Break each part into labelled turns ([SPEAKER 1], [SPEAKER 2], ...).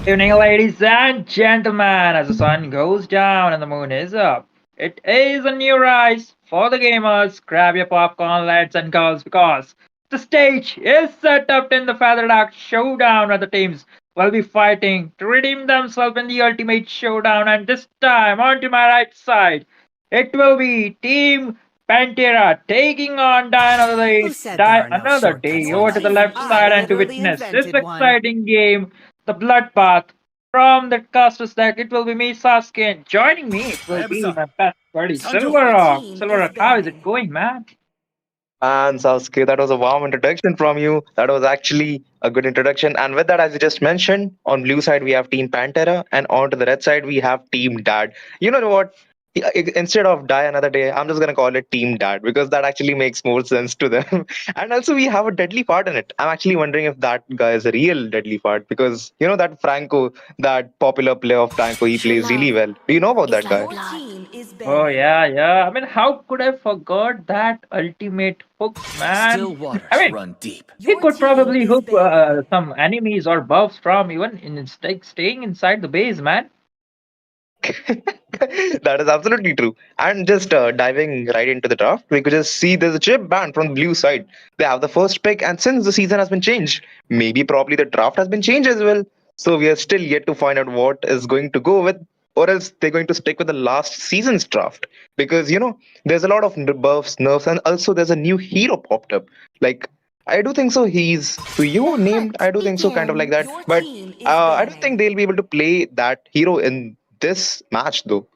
[SPEAKER 1] Evening, ladies and gentlemen. As the sun goes down and the moon is up, it is a new rise for the gamers. Grab your popcorn, lads and girls, because the stage is set up in the Feathered Act Showdown, where the teams will be fighting to redeem themselves in the ultimate showdown. And this time, on to my right side, it will be Team Pantera taking on
[SPEAKER 2] Who said there are no
[SPEAKER 1] Another
[SPEAKER 2] shortcuts
[SPEAKER 1] Day
[SPEAKER 2] in
[SPEAKER 1] over to the
[SPEAKER 2] life?
[SPEAKER 1] left
[SPEAKER 2] I
[SPEAKER 1] side and to
[SPEAKER 2] literally
[SPEAKER 1] witness this
[SPEAKER 2] invented one.
[SPEAKER 1] exciting game, the Bloodbath. From the casters deck, it will be me, Sasuke, and joining me, it will be my best buddy,
[SPEAKER 2] Sanjo.
[SPEAKER 1] Silver
[SPEAKER 2] Your
[SPEAKER 1] Rock.
[SPEAKER 2] team
[SPEAKER 1] Silver
[SPEAKER 2] is
[SPEAKER 1] Rock, how is it
[SPEAKER 2] banning.
[SPEAKER 1] going, man?
[SPEAKER 3] And Sasuke, that was a warm introduction from you. That was actually a good introduction. And with that, as you just mentioned, on blue side we have Team Pantera, and on to the red side we have Team Dad. You know what? Instead of Die Another Day, I'm just gonna call it Team Dad because that actually makes more sense to them. And also, we have a deadly fart in it. I'm actually wondering if that guy is a real deadly fart because you know that Franco, that popular player of Franco, he
[SPEAKER 4] True
[SPEAKER 3] plays really
[SPEAKER 4] love
[SPEAKER 3] well. Do you know about
[SPEAKER 4] is
[SPEAKER 3] that
[SPEAKER 4] like
[SPEAKER 3] guy?
[SPEAKER 2] Your
[SPEAKER 4] blood.
[SPEAKER 2] team is
[SPEAKER 1] Oh,
[SPEAKER 2] banning.
[SPEAKER 1] yeah, yeah. I mean, how could I forget that ultimate hook, man?
[SPEAKER 5] Still
[SPEAKER 1] I
[SPEAKER 5] waters
[SPEAKER 1] mean,
[SPEAKER 5] run deep.
[SPEAKER 1] he
[SPEAKER 2] Your
[SPEAKER 1] could
[SPEAKER 2] team
[SPEAKER 1] probably
[SPEAKER 2] is
[SPEAKER 1] hook
[SPEAKER 2] banning.
[SPEAKER 1] some enemies or buffs from even staying inside the base, man.
[SPEAKER 3] That is absolutely true. And just diving right into the draft, we could just see there's a chip banned from the blue side. They have the first pick, and since the season has been changed, maybe probably the draft has been changed as well. So we are still yet to find out what is going to go with, or else they're going to stick with the last season's draft. Because there's a lot of buffs, nerfs, and also there's a new hero popped up. Like I do think so. He's
[SPEAKER 4] The
[SPEAKER 3] Suyo named.
[SPEAKER 4] hunt
[SPEAKER 3] I do think so, kind of like that.
[SPEAKER 4] begins.
[SPEAKER 2] Your
[SPEAKER 3] But
[SPEAKER 2] team is
[SPEAKER 3] I don't think
[SPEAKER 2] banning.
[SPEAKER 3] they'll be able to play that hero in this match though.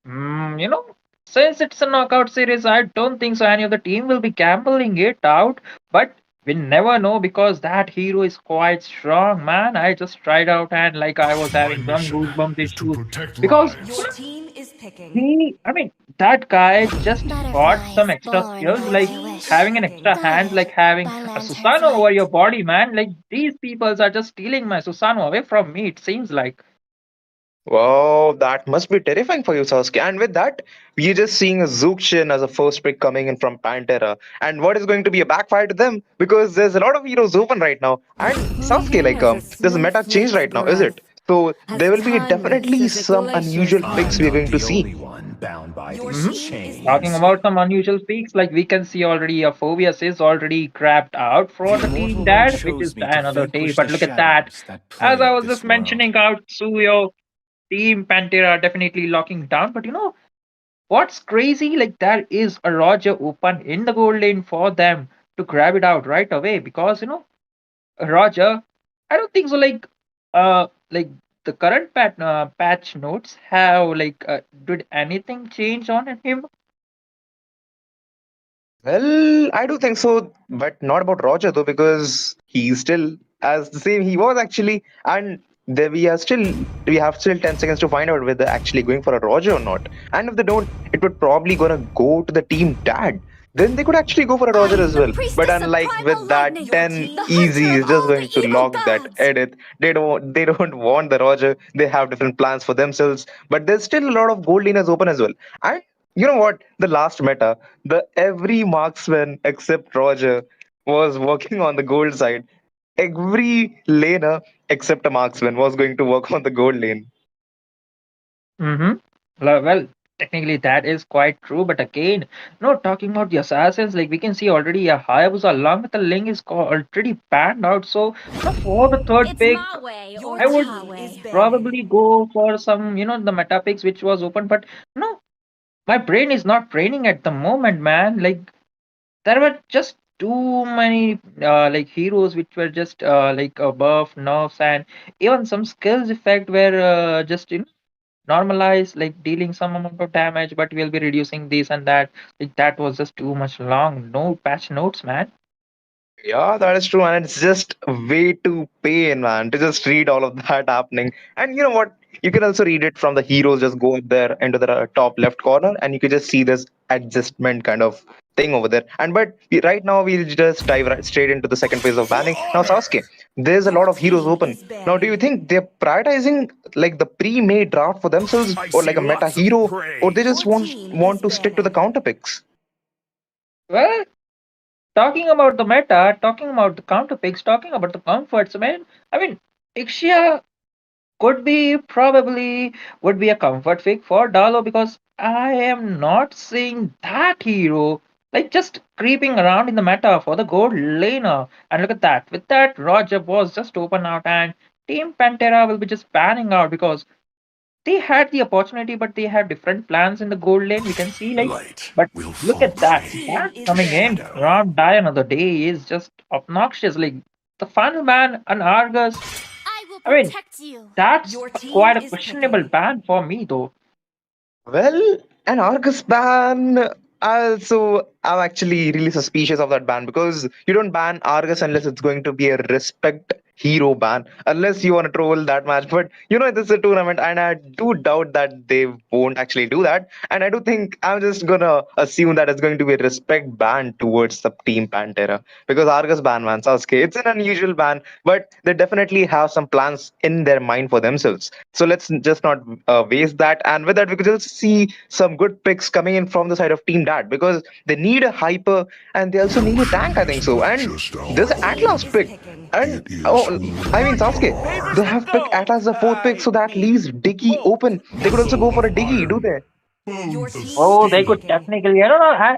[SPEAKER 1] Mm, since it's a knockout series, I don't think so any of the team will be gambling it out. But we never know because that hero is quite strong, man. I just tried out and like I was
[SPEAKER 6] My
[SPEAKER 1] having some
[SPEAKER 6] mission
[SPEAKER 1] goosebumps
[SPEAKER 6] is to
[SPEAKER 1] issues
[SPEAKER 6] protect
[SPEAKER 1] because
[SPEAKER 2] Your
[SPEAKER 6] lives.
[SPEAKER 2] team is picking.
[SPEAKER 1] I mean, that guy just got some
[SPEAKER 4] Butterflies
[SPEAKER 1] extra
[SPEAKER 4] born
[SPEAKER 1] skills
[SPEAKER 4] by
[SPEAKER 2] Your
[SPEAKER 1] like
[SPEAKER 4] my
[SPEAKER 2] team is
[SPEAKER 4] wish,
[SPEAKER 1] having an
[SPEAKER 2] picking.
[SPEAKER 1] extra hand,
[SPEAKER 4] guided
[SPEAKER 1] like having
[SPEAKER 4] by
[SPEAKER 1] a
[SPEAKER 4] lantern's
[SPEAKER 1] Susano over your
[SPEAKER 4] light.
[SPEAKER 1] body, man. Like these peoples are just stealing my Susano away from me. It seems like.
[SPEAKER 3] Wow, that must be terrifying for you, Sasuke. And with that, we're just seeing a Zukshin as a first pick coming in from Pantera. And what is going to be a backfire to them? Because there's a lot of heroes open right now. And Sasuke,
[SPEAKER 4] Fleeting as a
[SPEAKER 3] there's a
[SPEAKER 4] smoke
[SPEAKER 3] meta change
[SPEAKER 4] fleet's
[SPEAKER 3] right now, is it?
[SPEAKER 4] breath,
[SPEAKER 3] So
[SPEAKER 4] as
[SPEAKER 3] there will be
[SPEAKER 4] timeless
[SPEAKER 3] definitely
[SPEAKER 4] as a
[SPEAKER 3] some
[SPEAKER 4] glacier's
[SPEAKER 3] unusual
[SPEAKER 5] I'm
[SPEAKER 3] picks
[SPEAKER 4] heart.
[SPEAKER 3] we're
[SPEAKER 5] not
[SPEAKER 3] going to
[SPEAKER 5] the
[SPEAKER 3] see.
[SPEAKER 5] only one bound by
[SPEAKER 2] Your
[SPEAKER 5] these
[SPEAKER 1] Mhm.
[SPEAKER 2] team is banning.
[SPEAKER 1] Talking
[SPEAKER 5] chains.
[SPEAKER 1] about some unusual peaks, like we can see already a Phobias is already crapped out for
[SPEAKER 5] The
[SPEAKER 1] the team
[SPEAKER 5] immortal one
[SPEAKER 1] dad, which is
[SPEAKER 5] chose me to
[SPEAKER 1] another day.
[SPEAKER 5] vanquish
[SPEAKER 1] But
[SPEAKER 5] the
[SPEAKER 1] look at that.
[SPEAKER 5] shadows that
[SPEAKER 1] As I
[SPEAKER 5] plague
[SPEAKER 1] was just
[SPEAKER 5] this world.
[SPEAKER 1] mentioning out, Suyo, Team Pantera definitely locking down. But what's crazy? Like there is a Roger open in the gold lane for them to grab it out right away because Roger, I don't think so. Like the current patch notes have did anything change on him?
[SPEAKER 3] Well, I do think so, but not about Roger though, because he's still as the same he was actually, and there we have still 10 seconds to find out whether they're actually going for a Roger or not. And if they don't, it would probably gonna go to the team dad. Then they could actually go for a
[SPEAKER 4] I
[SPEAKER 3] Roger
[SPEAKER 4] am
[SPEAKER 3] as
[SPEAKER 4] the
[SPEAKER 3] well. But
[SPEAKER 4] priestess of
[SPEAKER 3] unlike
[SPEAKER 4] primal
[SPEAKER 3] with that
[SPEAKER 4] lightning,
[SPEAKER 2] Your
[SPEAKER 3] 10
[SPEAKER 2] team
[SPEAKER 4] the
[SPEAKER 2] is
[SPEAKER 4] hunter
[SPEAKER 3] easy
[SPEAKER 4] of
[SPEAKER 3] is
[SPEAKER 2] banning.
[SPEAKER 3] just
[SPEAKER 4] all
[SPEAKER 3] going
[SPEAKER 4] the
[SPEAKER 3] to
[SPEAKER 4] evil
[SPEAKER 3] lock that
[SPEAKER 4] gods.
[SPEAKER 3] edit. They don't want the Roger. They have different plans for themselves. But there's still a lot of gold lanes open as well. And you know what? The last meta, the every marksman except Roger was working on the gold side. Every laner except a marksman was going to work on the gold lane.
[SPEAKER 1] Mm-hmm. Well, technically that is quite true, but again, talking about the assassins, like we can see already a Hayabusa along with the Ling is already banned out. So, for the third
[SPEAKER 4] It's
[SPEAKER 1] pick,
[SPEAKER 4] my way
[SPEAKER 2] Your
[SPEAKER 4] or
[SPEAKER 1] I
[SPEAKER 4] the
[SPEAKER 1] would
[SPEAKER 2] team is
[SPEAKER 4] highway.
[SPEAKER 2] banning.
[SPEAKER 1] probably go for some, the meta picks which was open, but no, my brain is not training at the moment, man. Like there were just too many heroes which were just buff nerfs and even some skills effect were just normalize like dealing some amount of damage but we'll be reducing this and that. Like that was just too much long no patch notes, man.
[SPEAKER 3] Yeah, that is true, and it's just way too pain, man, to just read all of that happening. And you know what? You can also read it from the heroes. Just go up there into the top left corner, and you can just see this adjustment kind of thing over there. And right now we'll just dive straight into the second phase of banning.
[SPEAKER 6] For
[SPEAKER 3] Now,
[SPEAKER 6] honor!
[SPEAKER 3] Sasuke, there's a
[SPEAKER 2] Your
[SPEAKER 3] lot of heroes
[SPEAKER 2] team
[SPEAKER 3] open.
[SPEAKER 2] is
[SPEAKER 3] Now, do you
[SPEAKER 2] banning.
[SPEAKER 3] think they're prioritizing like the pre-made draft for themselves,
[SPEAKER 6] I
[SPEAKER 3] or
[SPEAKER 6] see
[SPEAKER 3] like a meta
[SPEAKER 6] lots of
[SPEAKER 3] hero, or they
[SPEAKER 6] prey!
[SPEAKER 3] just
[SPEAKER 2] Your
[SPEAKER 3] want
[SPEAKER 2] team is
[SPEAKER 3] want to stick to the
[SPEAKER 2] banning.
[SPEAKER 3] counter picks?
[SPEAKER 1] Well, talking about the meta, talking about the counter picks, talking about the comforts, man. I mean, Ixia could be probably would be a comfort pick for Dalo because I am not seeing that hero like just creeping around in the meta for the gold laner. And look at that. With that, Roger was just open out and Team Pantera will be just panning out because they had the opportunity, but they have different plans in the gold lane. We can see like,
[SPEAKER 4] Light
[SPEAKER 1] but
[SPEAKER 4] will
[SPEAKER 1] look
[SPEAKER 4] follow
[SPEAKER 1] at that.
[SPEAKER 2] Your
[SPEAKER 4] me.
[SPEAKER 2] team
[SPEAKER 1] Ban
[SPEAKER 2] is
[SPEAKER 1] coming in
[SPEAKER 4] Shadow.
[SPEAKER 2] scanning.
[SPEAKER 1] around die another day is just obnoxious. Like the final ban and Argus.
[SPEAKER 5] I will
[SPEAKER 1] I mean,
[SPEAKER 5] protect you.
[SPEAKER 1] that's
[SPEAKER 2] Your team
[SPEAKER 1] quite a
[SPEAKER 2] is
[SPEAKER 1] questionable
[SPEAKER 2] picking.
[SPEAKER 1] ban for me, though.
[SPEAKER 3] Well, an Argus ban. I'm actually really suspicious of that ban because you don't ban Argus unless it's going to be a respect hero ban, unless you want to troll that match. But this is a tournament, and I do doubt that they won't actually do that. And I do think I'm just gonna assume that it's going to be a respect ban towards the team Pantera because Argus ban man Sasuke. It's an unusual ban, but they definitely have some plans in their mind for themselves. So let's just not waste that. And with that, we could just see some good picks coming in from the side of Team Dad because they need a hyper and they also
[SPEAKER 4] The
[SPEAKER 3] need a
[SPEAKER 4] way
[SPEAKER 3] tank, I think
[SPEAKER 4] is
[SPEAKER 3] so.
[SPEAKER 4] not
[SPEAKER 3] And
[SPEAKER 4] just
[SPEAKER 3] there's
[SPEAKER 2] Your
[SPEAKER 3] an
[SPEAKER 4] our
[SPEAKER 2] team
[SPEAKER 3] Atlas
[SPEAKER 4] own.
[SPEAKER 2] is
[SPEAKER 3] pick.
[SPEAKER 2] picking.
[SPEAKER 3] And
[SPEAKER 4] It is
[SPEAKER 3] oh,
[SPEAKER 4] who
[SPEAKER 3] I mean,
[SPEAKER 4] we
[SPEAKER 3] Sasuke, they
[SPEAKER 4] are.
[SPEAKER 3] have picked Atlas as a fourth pick, so that leaves Diggy open. They could also go
[SPEAKER 4] Muzzle
[SPEAKER 3] for a
[SPEAKER 4] of
[SPEAKER 3] Diggy, do
[SPEAKER 4] iron.
[SPEAKER 3] they?
[SPEAKER 2] Your
[SPEAKER 4] Bones of
[SPEAKER 2] team
[SPEAKER 1] Oh,
[SPEAKER 2] is
[SPEAKER 1] they could
[SPEAKER 4] steel.
[SPEAKER 2] picking.
[SPEAKER 1] technically. I don't know.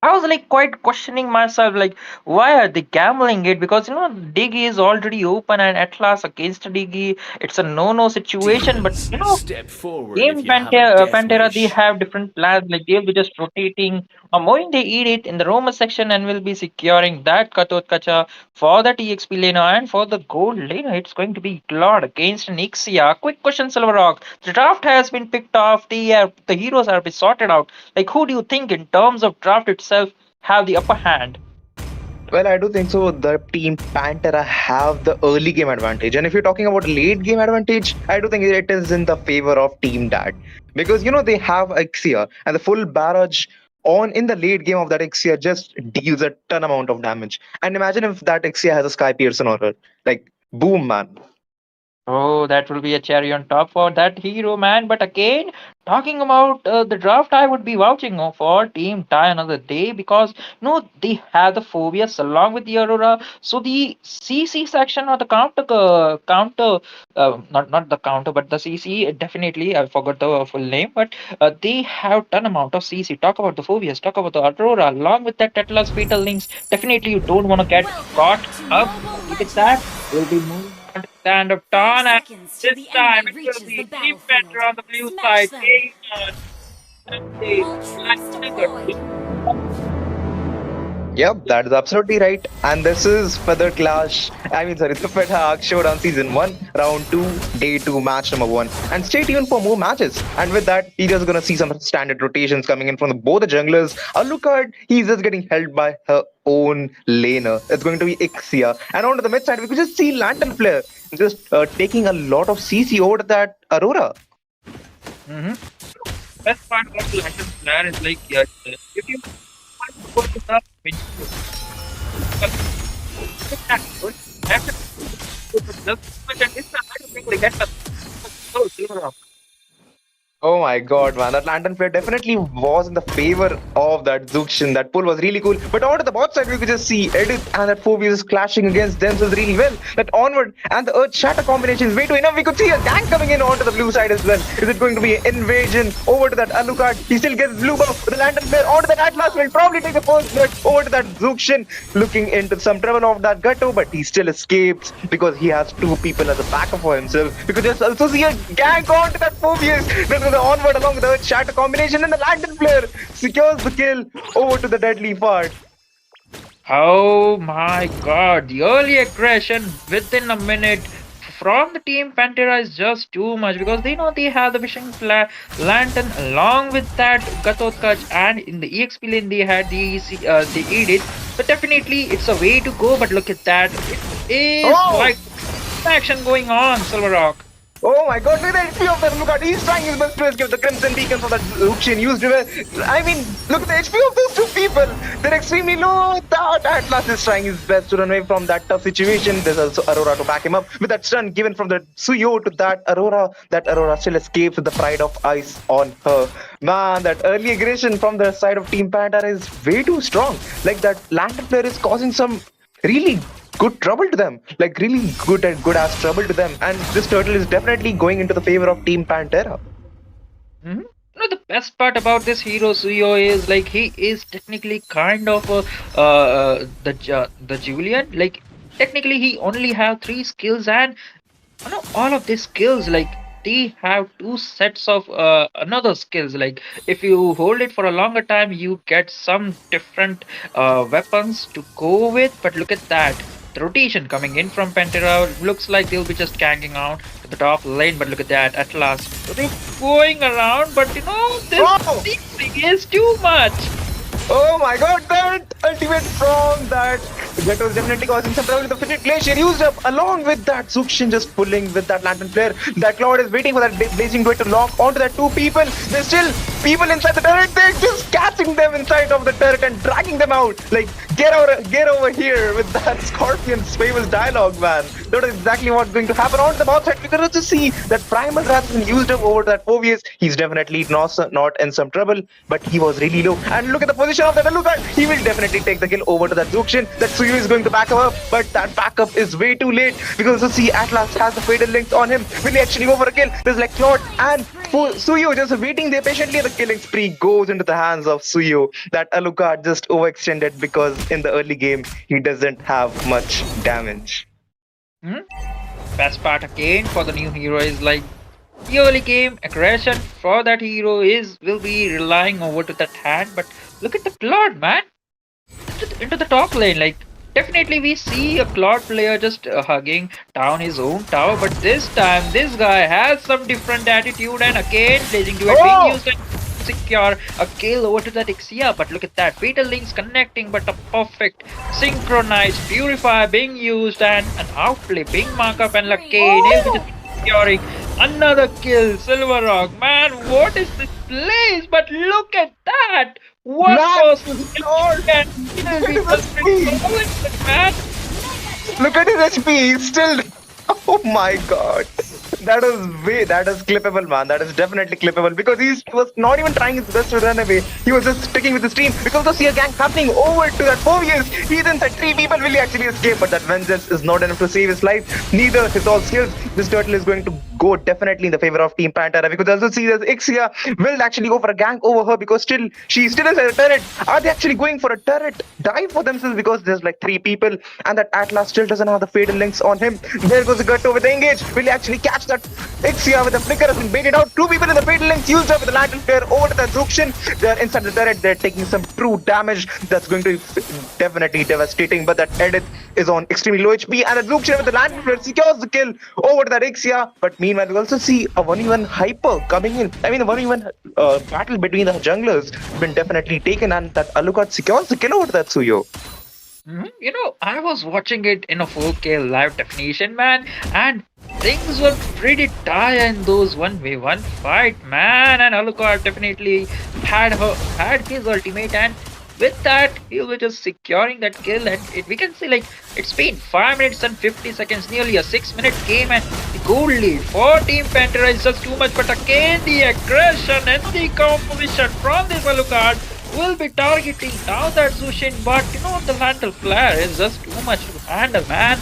[SPEAKER 1] I was like quite questioning myself, like, why are they gambling it? Because Diggy is already open and Atlas against Diggy. It's a no-no situation. But
[SPEAKER 6] Demons, step forward if
[SPEAKER 1] Game
[SPEAKER 6] you have a death
[SPEAKER 1] Pantera, they
[SPEAKER 6] wish.
[SPEAKER 1] have different plans. Like they'll be just rotating or moving the Edith in the Roma section and will be securing that Katot Kacha for the TXP laner and for the gold laner. It's going to be Claude against Nixia. Quick question, Silver Rock. The draft has been picked off. The heroes are been sorted out. Like who do you think in terms of draft itself have the upper hand?
[SPEAKER 3] Well, I do think so. The team Pantera have the early game advantage, and if you're talking about late game advantage, I do think it is in the favor of Team Dad because they have Ixia and the full barrage on in the late game of that Ixia just deals a ton amount of damage. And imagine if that Ixia has a Sky Piercer on her, like boom, man.
[SPEAKER 1] Oh, that will be a cherry on top for that hero, man. But again, talking about the draft, I would be vouching for Team Die another day because they have the phobias along with the Aurora. So the CC section or the not the counter, but the CC definitely. I forgot the full name, but they have ton amount of CC. Talk about the phobias. Talk about the Aurora along with that Tetla's fatal links. Definitely, you don't want to get caught
[SPEAKER 5] Welcome to
[SPEAKER 1] up.
[SPEAKER 5] Mobile
[SPEAKER 1] Look at that.
[SPEAKER 5] Legends.
[SPEAKER 1] We'll be moving on to the stand of
[SPEAKER 2] 5
[SPEAKER 1] turn, and
[SPEAKER 2] seconds till
[SPEAKER 1] this
[SPEAKER 2] the
[SPEAKER 1] time
[SPEAKER 2] enemy
[SPEAKER 1] it will
[SPEAKER 2] reaches the
[SPEAKER 1] be Team Panther
[SPEAKER 2] battlefield.
[SPEAKER 1] on the blue
[SPEAKER 2] Smash
[SPEAKER 1] side,
[SPEAKER 2] them.
[SPEAKER 1] taking on Syndicate
[SPEAKER 5] All
[SPEAKER 1] and
[SPEAKER 5] troops
[SPEAKER 1] Syndicate.
[SPEAKER 5] deployed.
[SPEAKER 3] Yep, that is absolutely right. And this is Feather Clash. I mean, sorry, the Feather Arc Showdown Season 1, Round 2, Day 2, Match number 1. And stay tuned for more matches. And with that, you're just gonna see some standard rotations coming in from both the junglers. Alucard, he's just getting held by her own laner. It's going to be Ixia. And onto the mid side, we could just see Lantern Flare just taking a lot of CC over to that Aurora.
[SPEAKER 1] Mm-hmm. Best part about the Lantern Flare is like, if you want to put it up, when you it's not good. After just much and it's not, I don't think they get the silver rock.
[SPEAKER 3] Oh my god, man. That Lantern Flare definitely was in the favor of that Zuxin. That pull was really cool. But onto the bot side, we could just see Edith and that Phobius clashing against themselves really well. That onward and the Earth Shatter combination is way too enough. We could see a gang coming in onto the blue side as well. Is it going to be an invasion over to that Alucard? He still gets blue buff with the Lantern Flare onto that Atlas. Will probably take the first blood over to that Zuxin. Looking into some trouble off that Gutto, but he still escapes because he has two people as a backup for himself. We could just also see a gang onto that Phobius. The onward along with the Earth Shatter combination and the Lantern Flare secures the kill over to the deadly part.
[SPEAKER 1] Oh my god, the early aggression within a minute from the team Pantera is just too much because they know they have the lantern along with that Gatotkach, and in the EXP lane they had the Edith. So definitely it's a way to go, but look at that. It is
[SPEAKER 3] Oh!
[SPEAKER 1] like action going on, Silver Rock.
[SPEAKER 3] Oh my god, look at the HP of that Alucard. He's trying his best to escape the Crimson Beacons of that Luxian used river. I mean, look at the HP of those two people. They're extremely low. That Atlas is trying his best to run away from that tough situation. There's also Aurora to back him up with that stun given from the Suyo to that Aurora. That Aurora still escapes with the pride of ice on her. Man, that early aggression from the side of Team Panther is way too strong. Like that Lantern player is causing some really good trouble to them. Like really good ass trouble to them. And this turtle is definitely going into the favor of Team Pantera.
[SPEAKER 1] Mhm. The best part about this hero Suyo is like he is technically kind of the Julian. Like technically he only have three skills, and all of these skills like they have two sets of another skills. Like if you hold it for a longer time, you get some different weapons to go with. But look at that. The rotation coming in from Pantera looks like they'll be just ganking out to the top lane, but look at that at last. So they're going around, but
[SPEAKER 3] Oh!
[SPEAKER 1] this thing is too much.
[SPEAKER 3] Oh my god, that ultimate from that was definitely causing some trouble with the Fidget Glacier used up along with that Zuxin just pulling with that Lantern Flare. That Cloud is waiting for that Blazing Duet to lock onto that two people. There's still people inside the turret. They're just catching them inside of the turret and dragging them out. Like, get over here with that Scorpion's famous dialogue, man. That is exactly what's going to happen on the bot side. We can also see that Primal Wrath has been used up over that Phobius. He's definitely not in some trouble, but he was really low. And look at the position of that Alucard. He will definitely take the kill over to that Zuxin. That Suyu is going to back him up, but that backup is way too late because you see Atlas has the fatal links on him. Will he actually go for a kill? There's like Claude and Suyu just waiting there patiently. The killing spree goes into the hands of Suyu. That Alucard just overextended because in the early game he doesn't have much damage.
[SPEAKER 1] Hmm? Best part again for the new hero is like the early game aggression for that hero will be relying over to that hand. But look at the Claude, man, into the top lane. Like definitely we see a Claude player just hugging down his own tower, but this time this guy has some different attitude, and again blazing to it being used and secure a kill over to that Ixia. But look at that, fatal links connecting, but a perfect synchronized purifier being used and an outplay being markup, and Lacane is just securing another kill. Silver Rock, man, what is this place? But look at that, one person can kill people, man.
[SPEAKER 3] Look at his HP. He's still. Oh my god. That is clippable, man. That is definitely clippable because he was not even trying his best to run away. He was just sticking with his team because of Seer gang happening over to that Phobius. He's inside three people. Will he actually escape? But that vengeance is not enough to save his life. Neither his all skills. This turtle is going to go definitely in the favor of Team Pantera because also see that Ixia will actually go for a gank over her because she's still inside a turret. Are they actually going for a turret dive for themselves because there's like three people and that Atlas still doesn't have the fatal links on him. There goes the Gutto with the engage. Will he actually catch that Ixia with the flicker has been baited out? Two people in the fatal links used up with the Lantern Flare over to the Zuxin. They're inside the turret. They're taking some true damage. That's going to be definitely devastating. But that Edith is on extremely low HP and the Zuxin with the Lantern Flare secures the kill over to that Ixia. But meanwhile, we also see a 1v1 hyper coming in. I mean, a 1v1 battle between the junglers has been definitely taken and that Alucard secures the kill over to that Suyo.
[SPEAKER 1] I was watching it in a 4K live definition, man, and things were pretty dire in those 1v1 fight, man. And Alucard definitely had his ultimate, and with that, he was just securing that kill. And we can see like it's been 5 minutes and 50 seconds, nearly a 6-minute game, and the goal lead for Team Pantera is just too much. But again, the aggression and the composition from this Alucard will be targeting down that Zushin, but the Lantern Flare is just too much to handle, man.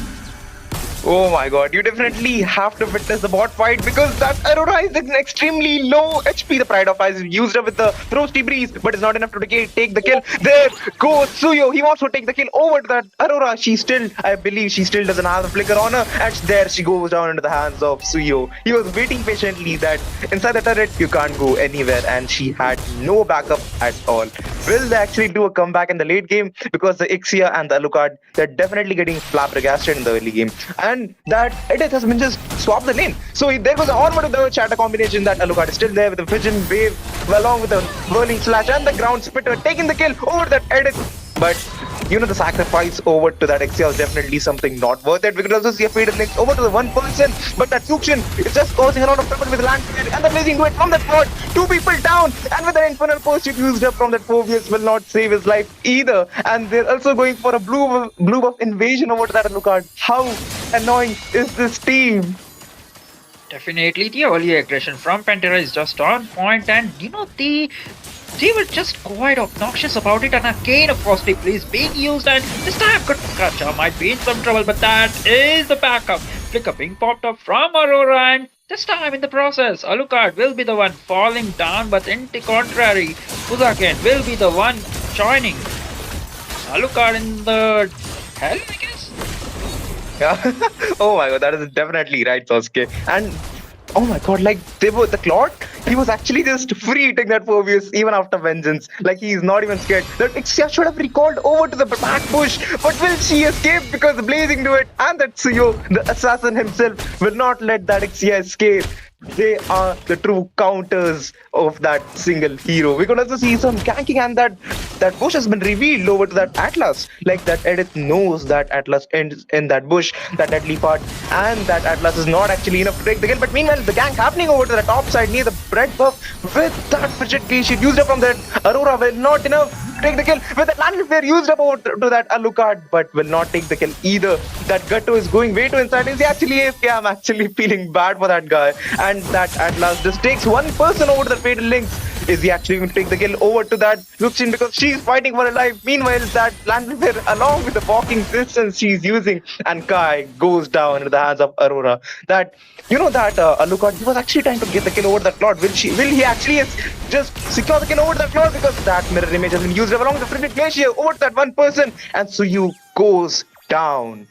[SPEAKER 3] Oh my god, you definitely have to witness the bot fight because that Aurora is an extremely low HP. The Pride of Ice is used up with the Roasty Breeze, but it's not enough to take the kill. There goes Suyo. He wants to take the kill over to that Aurora. I believe she still doesn't have the flicker on her. And there she goes down into the hands of Suyo. He was waiting patiently that inside the turret you can't go anywhere, and she had no backup at all. Will they actually do a comeback in the late game? Because the Ixia and the Alucard, they're definitely getting flabbergasted in the early game. And that Edith has been just swapped the lane. So there goes the onward of the shatter combination. That Alucard is still there with the Pigeon Wave along with the Whirling Slash and the Ground Spitter taking the kill over that Edith. But the sacrifice over to that Ixia is definitely something not worth it. We could also see a fatal link over to the one person, but that Zuxin is just causing a lot of trouble with Lantern and the Blazing Duet from that pod. Two people down, and with the Infernal Pursuit used up from that Phobius will not save his life either. And they're also going for a blue buff invasion over to that Alucard. How annoying is this team?
[SPEAKER 1] Definitely, the early aggression from Pantera is just on point, and the They were just quite obnoxious about it, and a cane of costly is being used, and this time Gotcha might be in some trouble, but that is the backup. Flicker being popped up from Aurora, and this time in the process, Alucard will be the one falling down, but in the contrary, Uzaken will be the one joining Alucard in the hell, I guess?
[SPEAKER 3] Yeah. Oh my god, that is definitely right, Sasuke. And oh my god, like they were the Claude, he was actually just free eating that Phobius even after vengeance. Like he's not even scared. That Ixia should have recalled over to the back push, but will she escape because the blazing do it? And that Suyo, the assassin himself, will not let that Ixia escape. They are the true counters of that single hero. We could also see some ganking, and that bush has been revealed over to that Atlas. Like that Edith knows that Atlas ends in that bush, that deadly part, and that Atlas is not actually enough to take the kill. But meanwhile, the gank happening over to the top side near the bread buff with that fidget she used up from that Aurora will not enough to take the kill. With that landed flare used up over to that Alucard, but will not take the kill either. That Gatto is going way too inside. Is he actually AFK? I'm actually feeling bad for that guy. And that Atlas just takes one person over to the Fatal Links. Is he actually going to take the kill over to that Luxin because she's fighting for her life? Meanwhile, that landed there along with the walking distance she's using, and Kai goes down into the hands of Aurora. That Alucard, he was actually trying to get the kill over that Claude. Will he actually just secure the kill over that Claude because that mirror image has been used along the Frigid Glacier over to that one person, and Suyu goes down.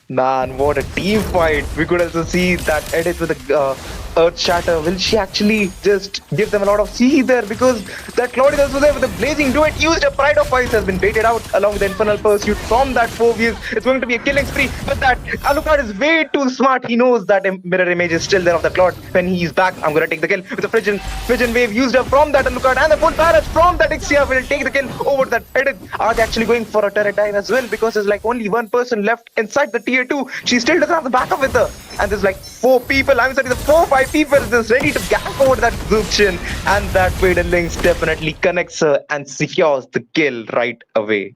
[SPEAKER 3] Man, what a team fight. We could also see that Edith with the Earth Shatter. Will she actually just give them a lot of CC there? Because that Claude is also there with the Blazing Duet. Used a Pride of Ice has been baited out along with the Infernal Pursuit from that Phobius. It's going to be a killing spree. But that Alucard is way too smart. He knows that mirror image is still there of the Claude. When he's back, I'm going to take the kill with the Frisian Wave used up from that Alucard. And the full barrage from that Ixia will take the kill over that Edith. Are they actually going for a turret dive as well? Because there's like only one person left inside the tier 2. She still doesn't have the backup with her. And there's like 4 people, I'm sorry, the 4-5 people just ready to gank over that Zuxin. And that Fatal Links definitely connects her and secures the kill right away.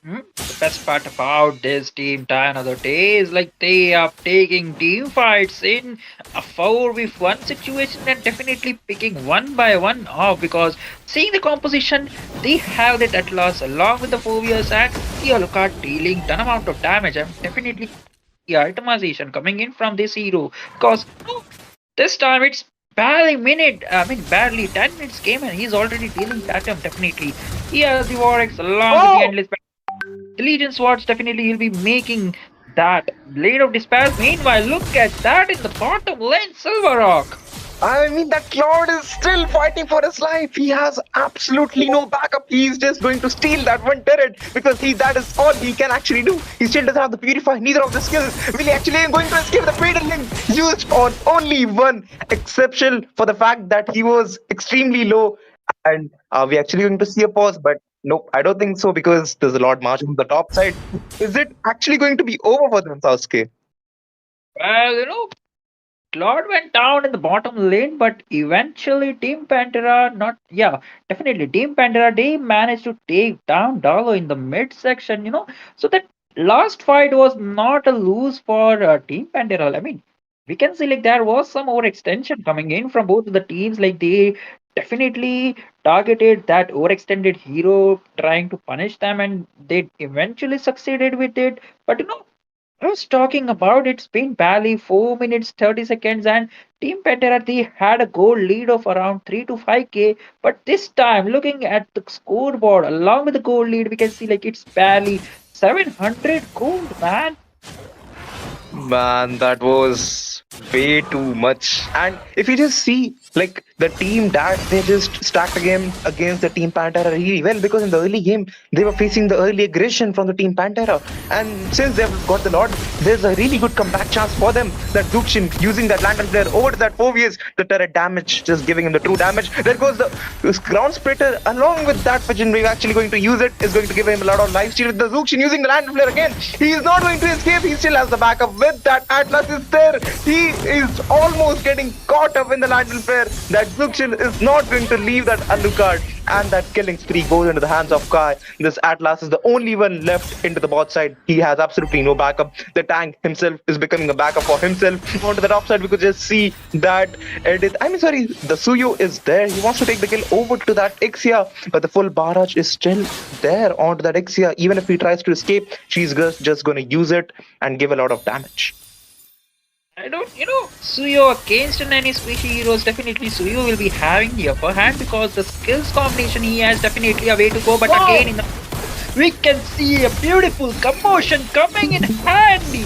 [SPEAKER 1] The best part about this team tie another day is like they are taking team fights in a 4v1 situation and definitely picking one by one off, because seeing the composition, they have that Atlas along with the Phobius and the Alucard dealing ton amount of damage. I'm definitely the itemization coming in from this hero, because this time it's barely 10 minutes game and he's already dealing that definitely. He has the Warx along with the Endless the Legion Swords. Definitely he'll be making that Blade of Despair. Meanwhile, look at that in the bottom lane, Silver Rock.
[SPEAKER 3] I mean, that Claude is still fighting for his life. He has absolutely no backup. He's just going to steal that one turret because that is all he can actually do. He still doesn't have the Purify, neither of the skills. Will he actually going to escape the Fatal Link used on only one exception for the fact that he was extremely low? And are we actually going to see a pause? But nope, I don't think so, because there's a lot marching on the top side. Is it actually going to be over for them, Sasuke?
[SPEAKER 1] Well, Claude went down in the bottom lane, but eventually Team Pantera, definitely Team Pantera, they managed to take down Dalo in the mid section, So that last fight was not a lose for Team Pantera. I mean, we can see like there was some overextension coming in from both of the teams. Like they definitely targeted that overextended hero, trying to punish them, and they eventually succeeded with it. But I was talking about it's been barely 4 minutes 30 seconds, and Team Pantera, they had a goal lead of around 3 to 5k. But this time, looking at the scoreboard along with the goal lead, we can see like it's barely 700 gold, man.
[SPEAKER 3] Man, that was way too much. And if you just see, like, the team that they just stacked a game against the Team Pantera really well, because in the early game they were facing the early aggression from the Team Pantera, and since they've got the Lord, there's a really good comeback chance for them. That Dukshin using that lantern flare over to that Phobius, the turret damage, just giving him the true damage. There goes the ground splitter along with that Pigeon Wave, actually going to use it, is going to give him a lot of life steal with the Zuxin using the lantern flare again. He is not going to escape, he still has the backup with that Atlas is there. He is almost getting caught up in the lantern flare. That Zuxil is not going to leave that Alucard, and that killing spree goes into the hands of Kai. This Atlas is the only one left into the bot side. He has absolutely no backup. The tank himself is becoming a backup for himself. Onto the top side, we could just see that the Suyo is there. He wants to take the kill over to that Ixia, but the full barrage is still there onto that Ixia. Even if he tries to escape, she's just going to use it and give a lot of damage.
[SPEAKER 1] I don't, Suyo against an any species heroes, definitely Suyo will be having the upper hand because the skills combination he has definitely a way to go. But again, we can see a beautiful commotion coming in handy.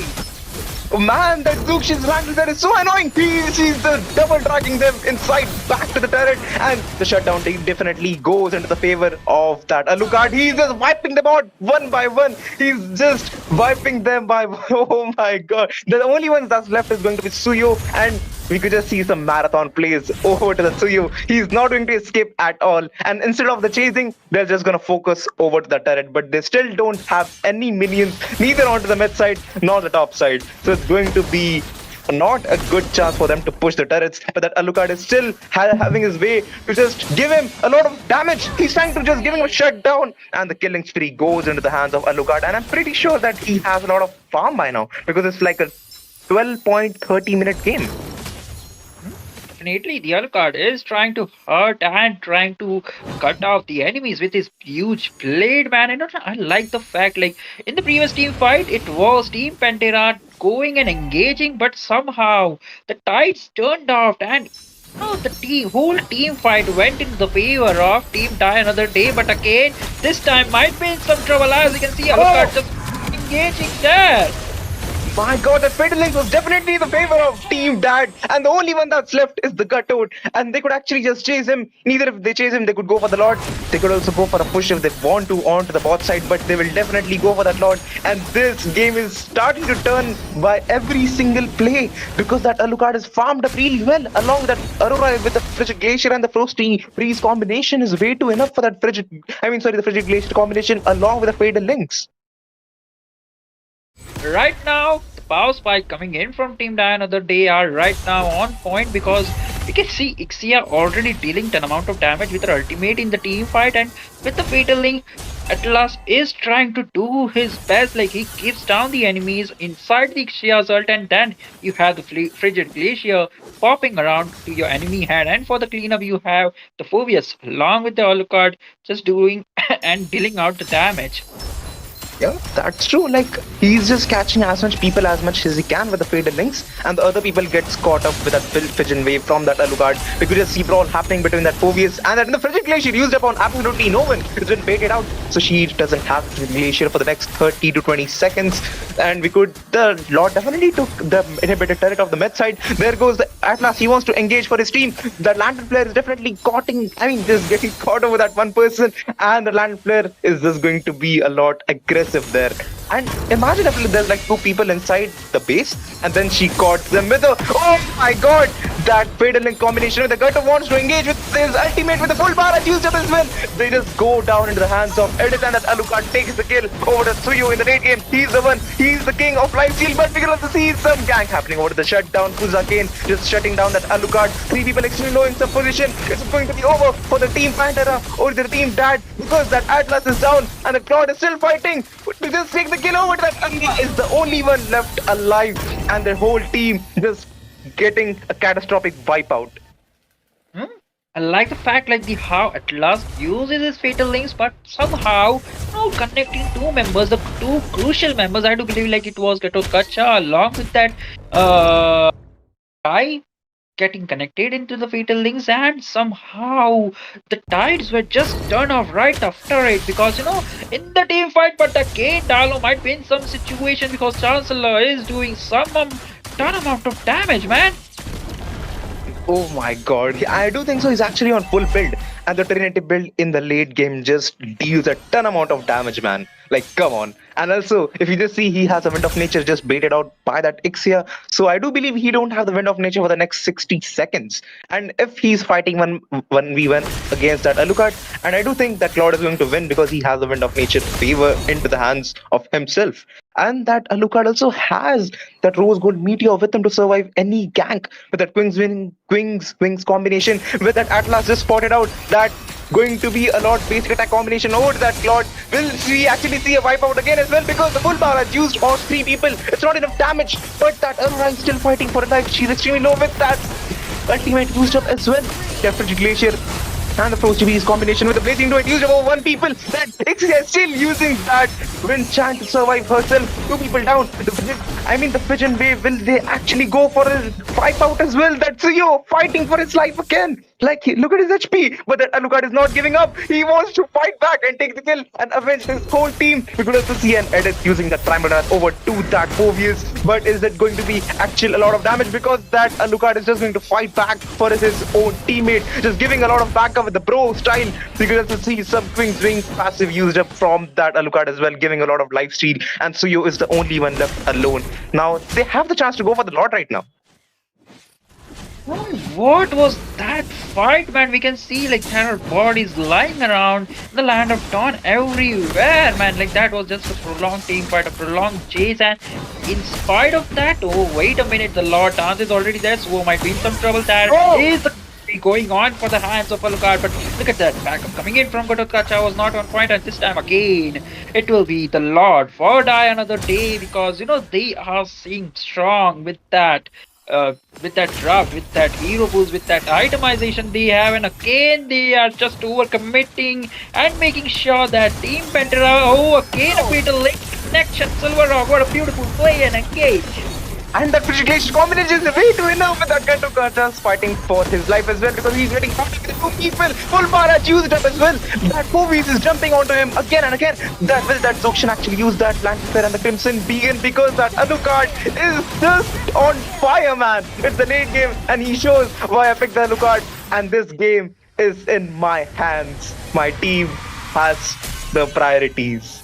[SPEAKER 3] Oh man, that Zux's handle there is so annoying. She's just double dragging them inside back to the turret, and the shutdown team definitely goes into the favor of that Alucard. He's just wiping them out one by one. He's just wiping them by oh my god. The only ones that's left is going to be Suyo, and we could just see some marathon plays over to the Suyo. He's not going to escape at all. And instead of the chasing, they're just going to focus over to the turret. But they still don't have any minions, neither onto the mid side nor the top side. So it's going to be not a good chance for them to push the turrets. But that Alucard is still having his way to just give him a lot of damage. He's trying to just give him a shutdown. And the killing spree goes into the hands of Alucard. And I'm pretty sure that he has a lot of farm by now, because it's like a 12.30 minute game.
[SPEAKER 1] Definitely, the Alucard is trying to hurt and trying to cut off the enemies with his huge blade, man. I like the fact, like, in the previous team fight, it was Team Pantera going and engaging, but somehow the tides turned off and the whole team fight went into the favor of Team Die Another Day. But again, this time might be in some trouble, as you can see Alucard just engaging there.
[SPEAKER 3] My god, that Fatal Link was definitely in the favor of Team Dad, and the only one that's left is the Guttoad, and they could actually just chase him. Neither if they chase him, they could go for the Lord. They could also go for a push if they want to onto the bot side, but they will definitely go for that Lord. And this game is starting to turn by every single play, because that Alucard is farmed up really well, along with that Aurora with the Frigid Glacier and the Frosty Freeze combination is way too enough for that the Frigid Glacier combination along with the Fatal Links.
[SPEAKER 1] Right now, the power spike coming in from Team Die Another Day are right now on point, because we can see Ixia already dealing an amount of damage with her ultimate in the team fight, and with the Fatal Link, Atlas is trying to do his best, like he keeps down the enemies inside the Ixia's ult, and then you have the Frigid Glacier popping around to your enemy head, and for the cleanup you have the Phobius along with the Alucard just doing and dealing out the damage.
[SPEAKER 3] Yeah, that's true. Like, he's just catching as much people as much as he can with the Fatal Links, and the other people gets caught up with that Pigeon Wave from that Alucard. We could just see brawl happening between that Phobius and that in the Frigid Glacier used upon absolutely no one. It's been baited out, so she doesn't have the Frigid Glacier for the next 30 to 20 seconds. And the Lord definitely took the inhibited turret of the mid side. There goes the Atlas. He wants to engage for his team. The Lantern Flare is definitely just getting caught over that one person, and the Lantern Flare is just going to be a lot aggressive there. And imagine if there's like two people inside the base, and then she caught them with oh my god, that Fatal Link combination with the Gutter wants to engage with his ultimate with the full barrage used up as well. They just go down into the hands of Edith, and that Alucard takes the kill over to Suyo in the late game. He's the one, he's the king of life steal, but we can also see some gank happening over to the shutdown. Kuzakane just shutting down that Alucard. Three people extremely low in some position. It's going to be over for the Team Pantera or the Team Dad, because that Atlas is down and the Cloud is still fighting to just take the kill over to that Angi is the only one left alive, and their whole team just getting a catastrophic wipeout.
[SPEAKER 1] I like the fact how Atlas uses his Fatal Links, but somehow connecting two members, the two crucial members. I do believe it was Gato Kacha along with that guy getting connected into the Fatal Links, and somehow the tides were just turned off right after it, because in the team fight. But again, Dalo might be in some situation because Chancellor is doing some ton amount of damage, man.
[SPEAKER 3] Oh my god, I do think so. He's actually on full build, and the Trinity build in the late game just deals a ton amount of damage, man. Like, come on. And also, if you just see, he has a Wind of Nature just baited out by that Ixia. So I do believe he don't have the Wind of Nature for the next 60 seconds. And if he's fighting 1v1 against that Alucard, and I do think that Cloud is going to win because he has the Wind of Nature favor into the hands of himself. And that Alucard also has that rose gold meteor with him to survive any gank with that Quings combination with that Atlas just spotted out that going to be a lot basic attack combination over to that Claude. Will we actually see a wipeout again as well? Because the full power has used all three people. It's not enough damage, but that Aurora is still fighting for her life. She's extremely low with that ultimate used up as well. Captain Glacier and the Frost TV's combination with the Blazing Duet used over one people. That Ixia is still using that Wind Chant to survive herself. Two people down. The Pigeon Wave, will they actually go for a wipe out as well? That Tsuyo fighting for his life again. Look at his HP. But that Alucard is not giving up. He wants to fight back and take the kill and avenge his whole team. We could also see an edit using that Primal Wrath over to that Phobius. But is it going to be actual a lot of damage? Because that Alucard is just going to fight back for his own teammate. Just giving a lot of backup with the bro style. We could also see some Queen's Wing passive used up from that Alucard as well, giving a lot of life steal. And Suyo is the only one left alone. Now, they have the chance to go for the Lord right now.
[SPEAKER 1] What was that fight, man? We can see like terror bodies lying around the land of Dawn everywhere, man. Like that was just a prolonged team fight, a prolonged chase, and in spite of that, oh wait a minute, the Lord Dance is already there, so might be in some trouble. There is a going on for the hands of Alucard, but look at that backup coming in from Godotkacha was not on point, and this time again it will be the Lord for die another day, because they are seeing strong with that draft, with that hero boost, with that itemization they have, and again they are just overcommitting and making sure that Team Pantera, again a fatal link connection, Silver Rock, what a beautiful play, and engage.
[SPEAKER 3] And that Frigilation combination is way too enough with that Godotkacha fighting for his life as well, because he's getting caught with the two people. Full Barrage used up as well. That Phobius is jumping onto him again and again. That Zokshan actually used that Lantifer and the Crimson Beacon, because that Alucard is just on fire, man. It's the late game, and he shows why I picked the Alucard. And this game is in my hands. My team has the priorities.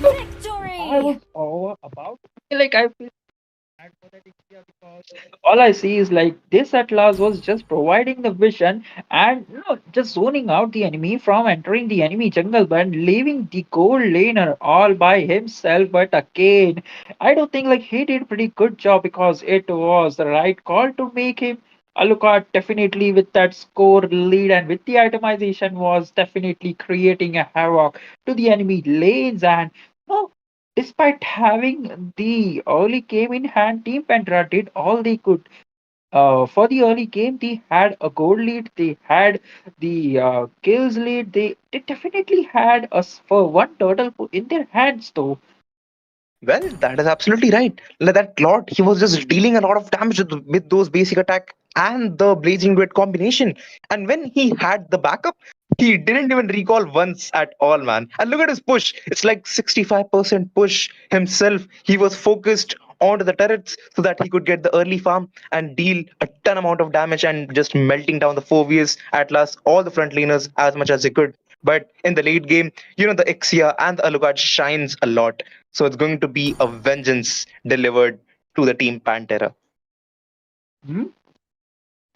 [SPEAKER 1] I was all about like I feel bad for that India, because all I see is like this Atlas was just providing the vision and just zoning out the enemy from entering the enemy jungle, but leaving the gold laner all by himself. But again, I don't think like he did pretty good job, because it was the right call to make him Alucard definitely with that score lead and with the itemization was definitely creating a havoc to the enemy lanes. And no, despite having the early game in hand, Team Pantera did all they could. For the early game, they had a gold lead, they had the kills lead, they definitely had us for one turtle in their hands, though.
[SPEAKER 3] Well, that is absolutely right. That Lord, he was just dealing a lot of damage with those basic attack and the Blazing Duet combination. And when he had the backup, he didn't even recall once at all, man. And look at his push. It's like 65% push himself. He was focused onto the turrets so that he could get the early farm and deal a ton amount of damage and just melting down the Phobius, Atlas, all the front laners as much as he could. But in the late game, the Ixia and the Alucard shines a lot. So it's going to be a vengeance delivered to the Team Pantera.
[SPEAKER 1] Hmm?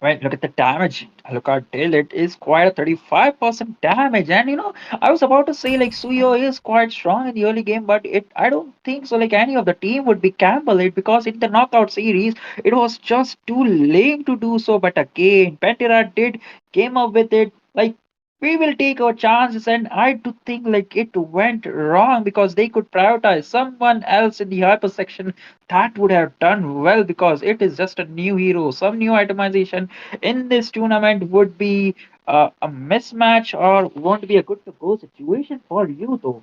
[SPEAKER 1] Right, look at the damage Alucard dealt. It is quite a 35% damage. And I was about to say like Suyo is quite strong in the early game, but I don't think so like any of the team would be Campbell it, because in the knockout series it was just too lame to do so. But again, Pantera did came up with it. Like we will take our chances, and I do think like it went wrong, because they could prioritize someone else in the hyper section that would have done well, because it is just a new hero. Some new itemization in this tournament would be a mismatch or won't be a good to go situation for you, though.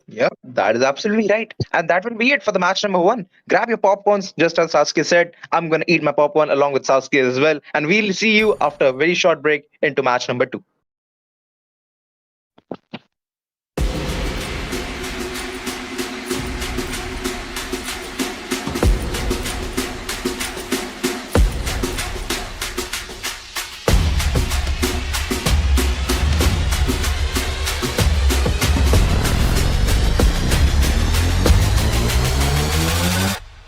[SPEAKER 3] Yeah, that is absolutely right. And that will be it for the match number 1. Grab your popcorns, just as Sasuke said. I'm going to eat my popcorn along with Sasuke as well. And we'll see you after a very short break into match number 2.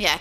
[SPEAKER 4] Yeah.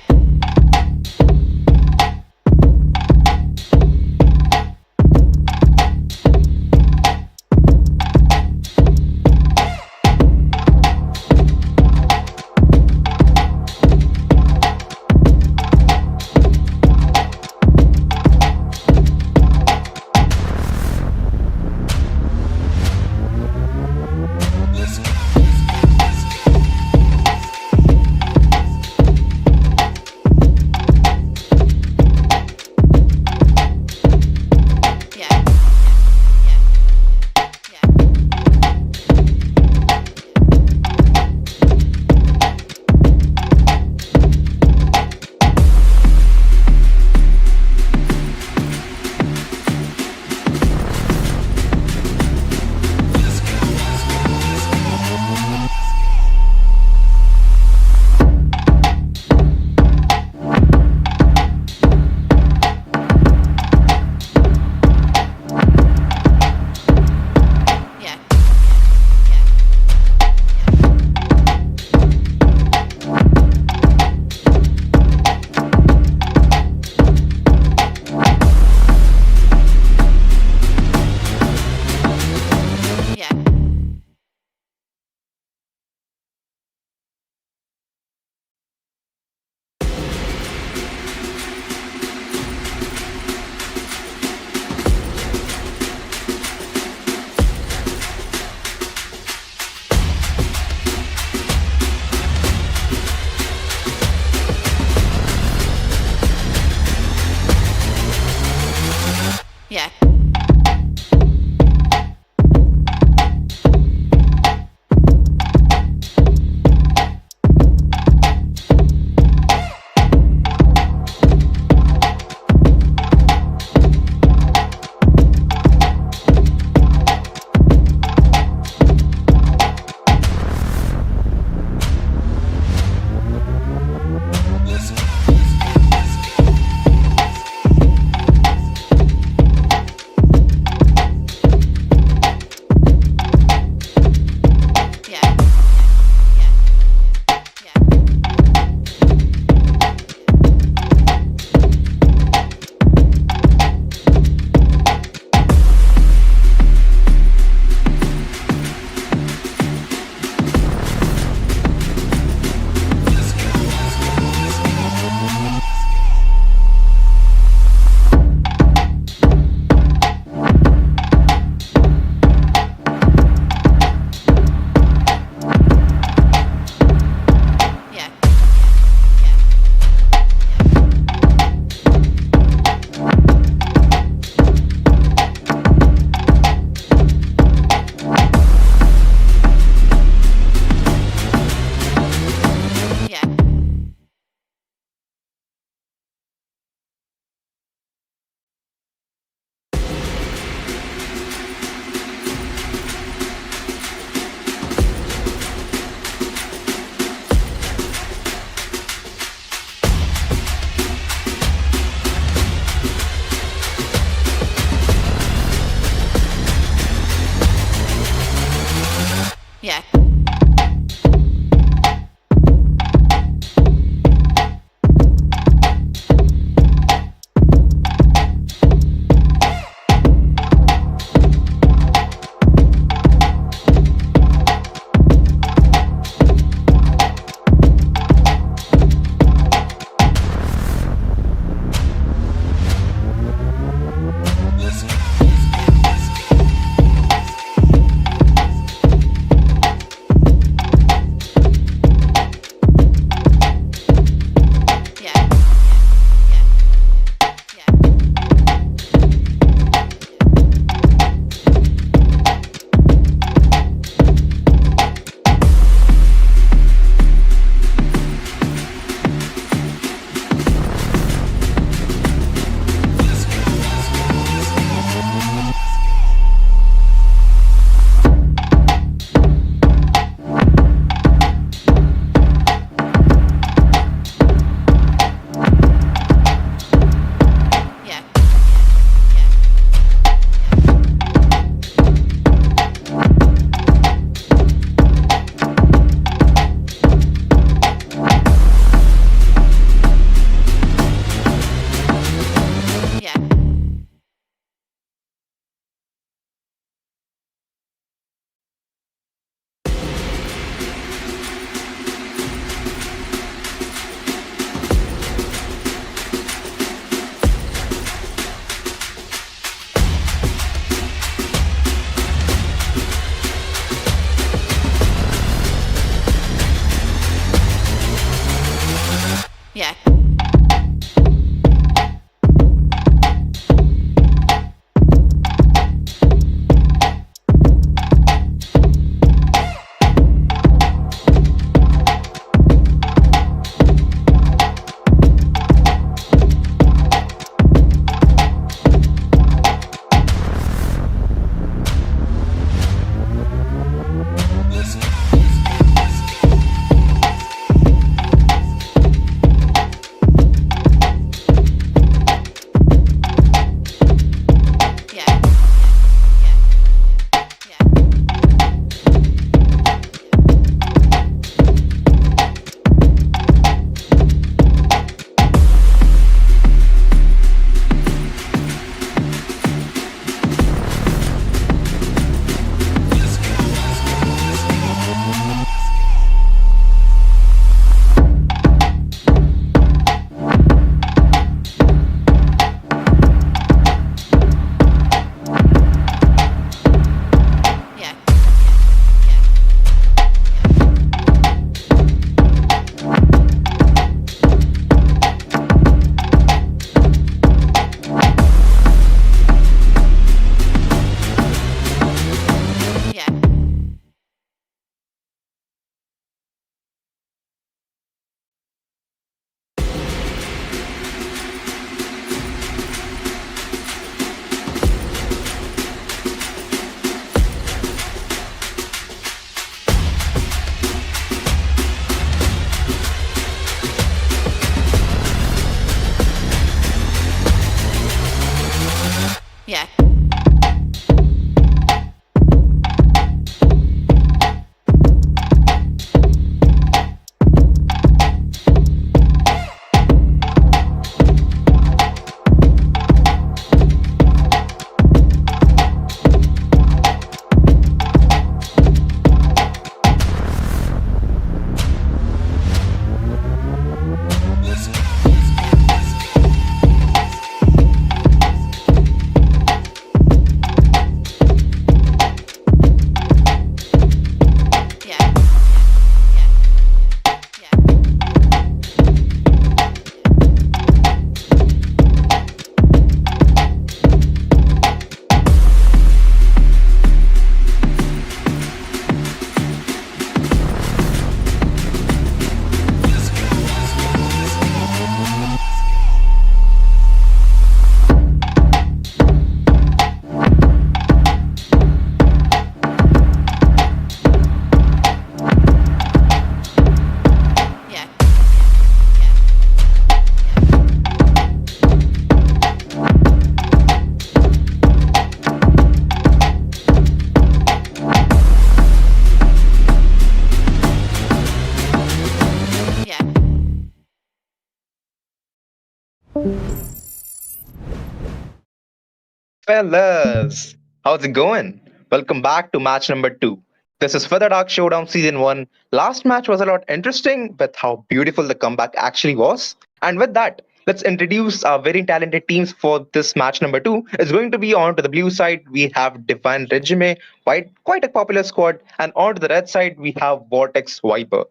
[SPEAKER 3] Fellas, how's it going? Welcome back to match number 2. This is Feather Dark Showdown Season 1. Last match was a lot interesting with how beautiful the comeback actually was. And with that, let's introduce our very talented teams for this match number 2. It's going to be on to the blue side, we have Divine Regime, quite a popular squad, and on to the red side, we have Vortex Viper.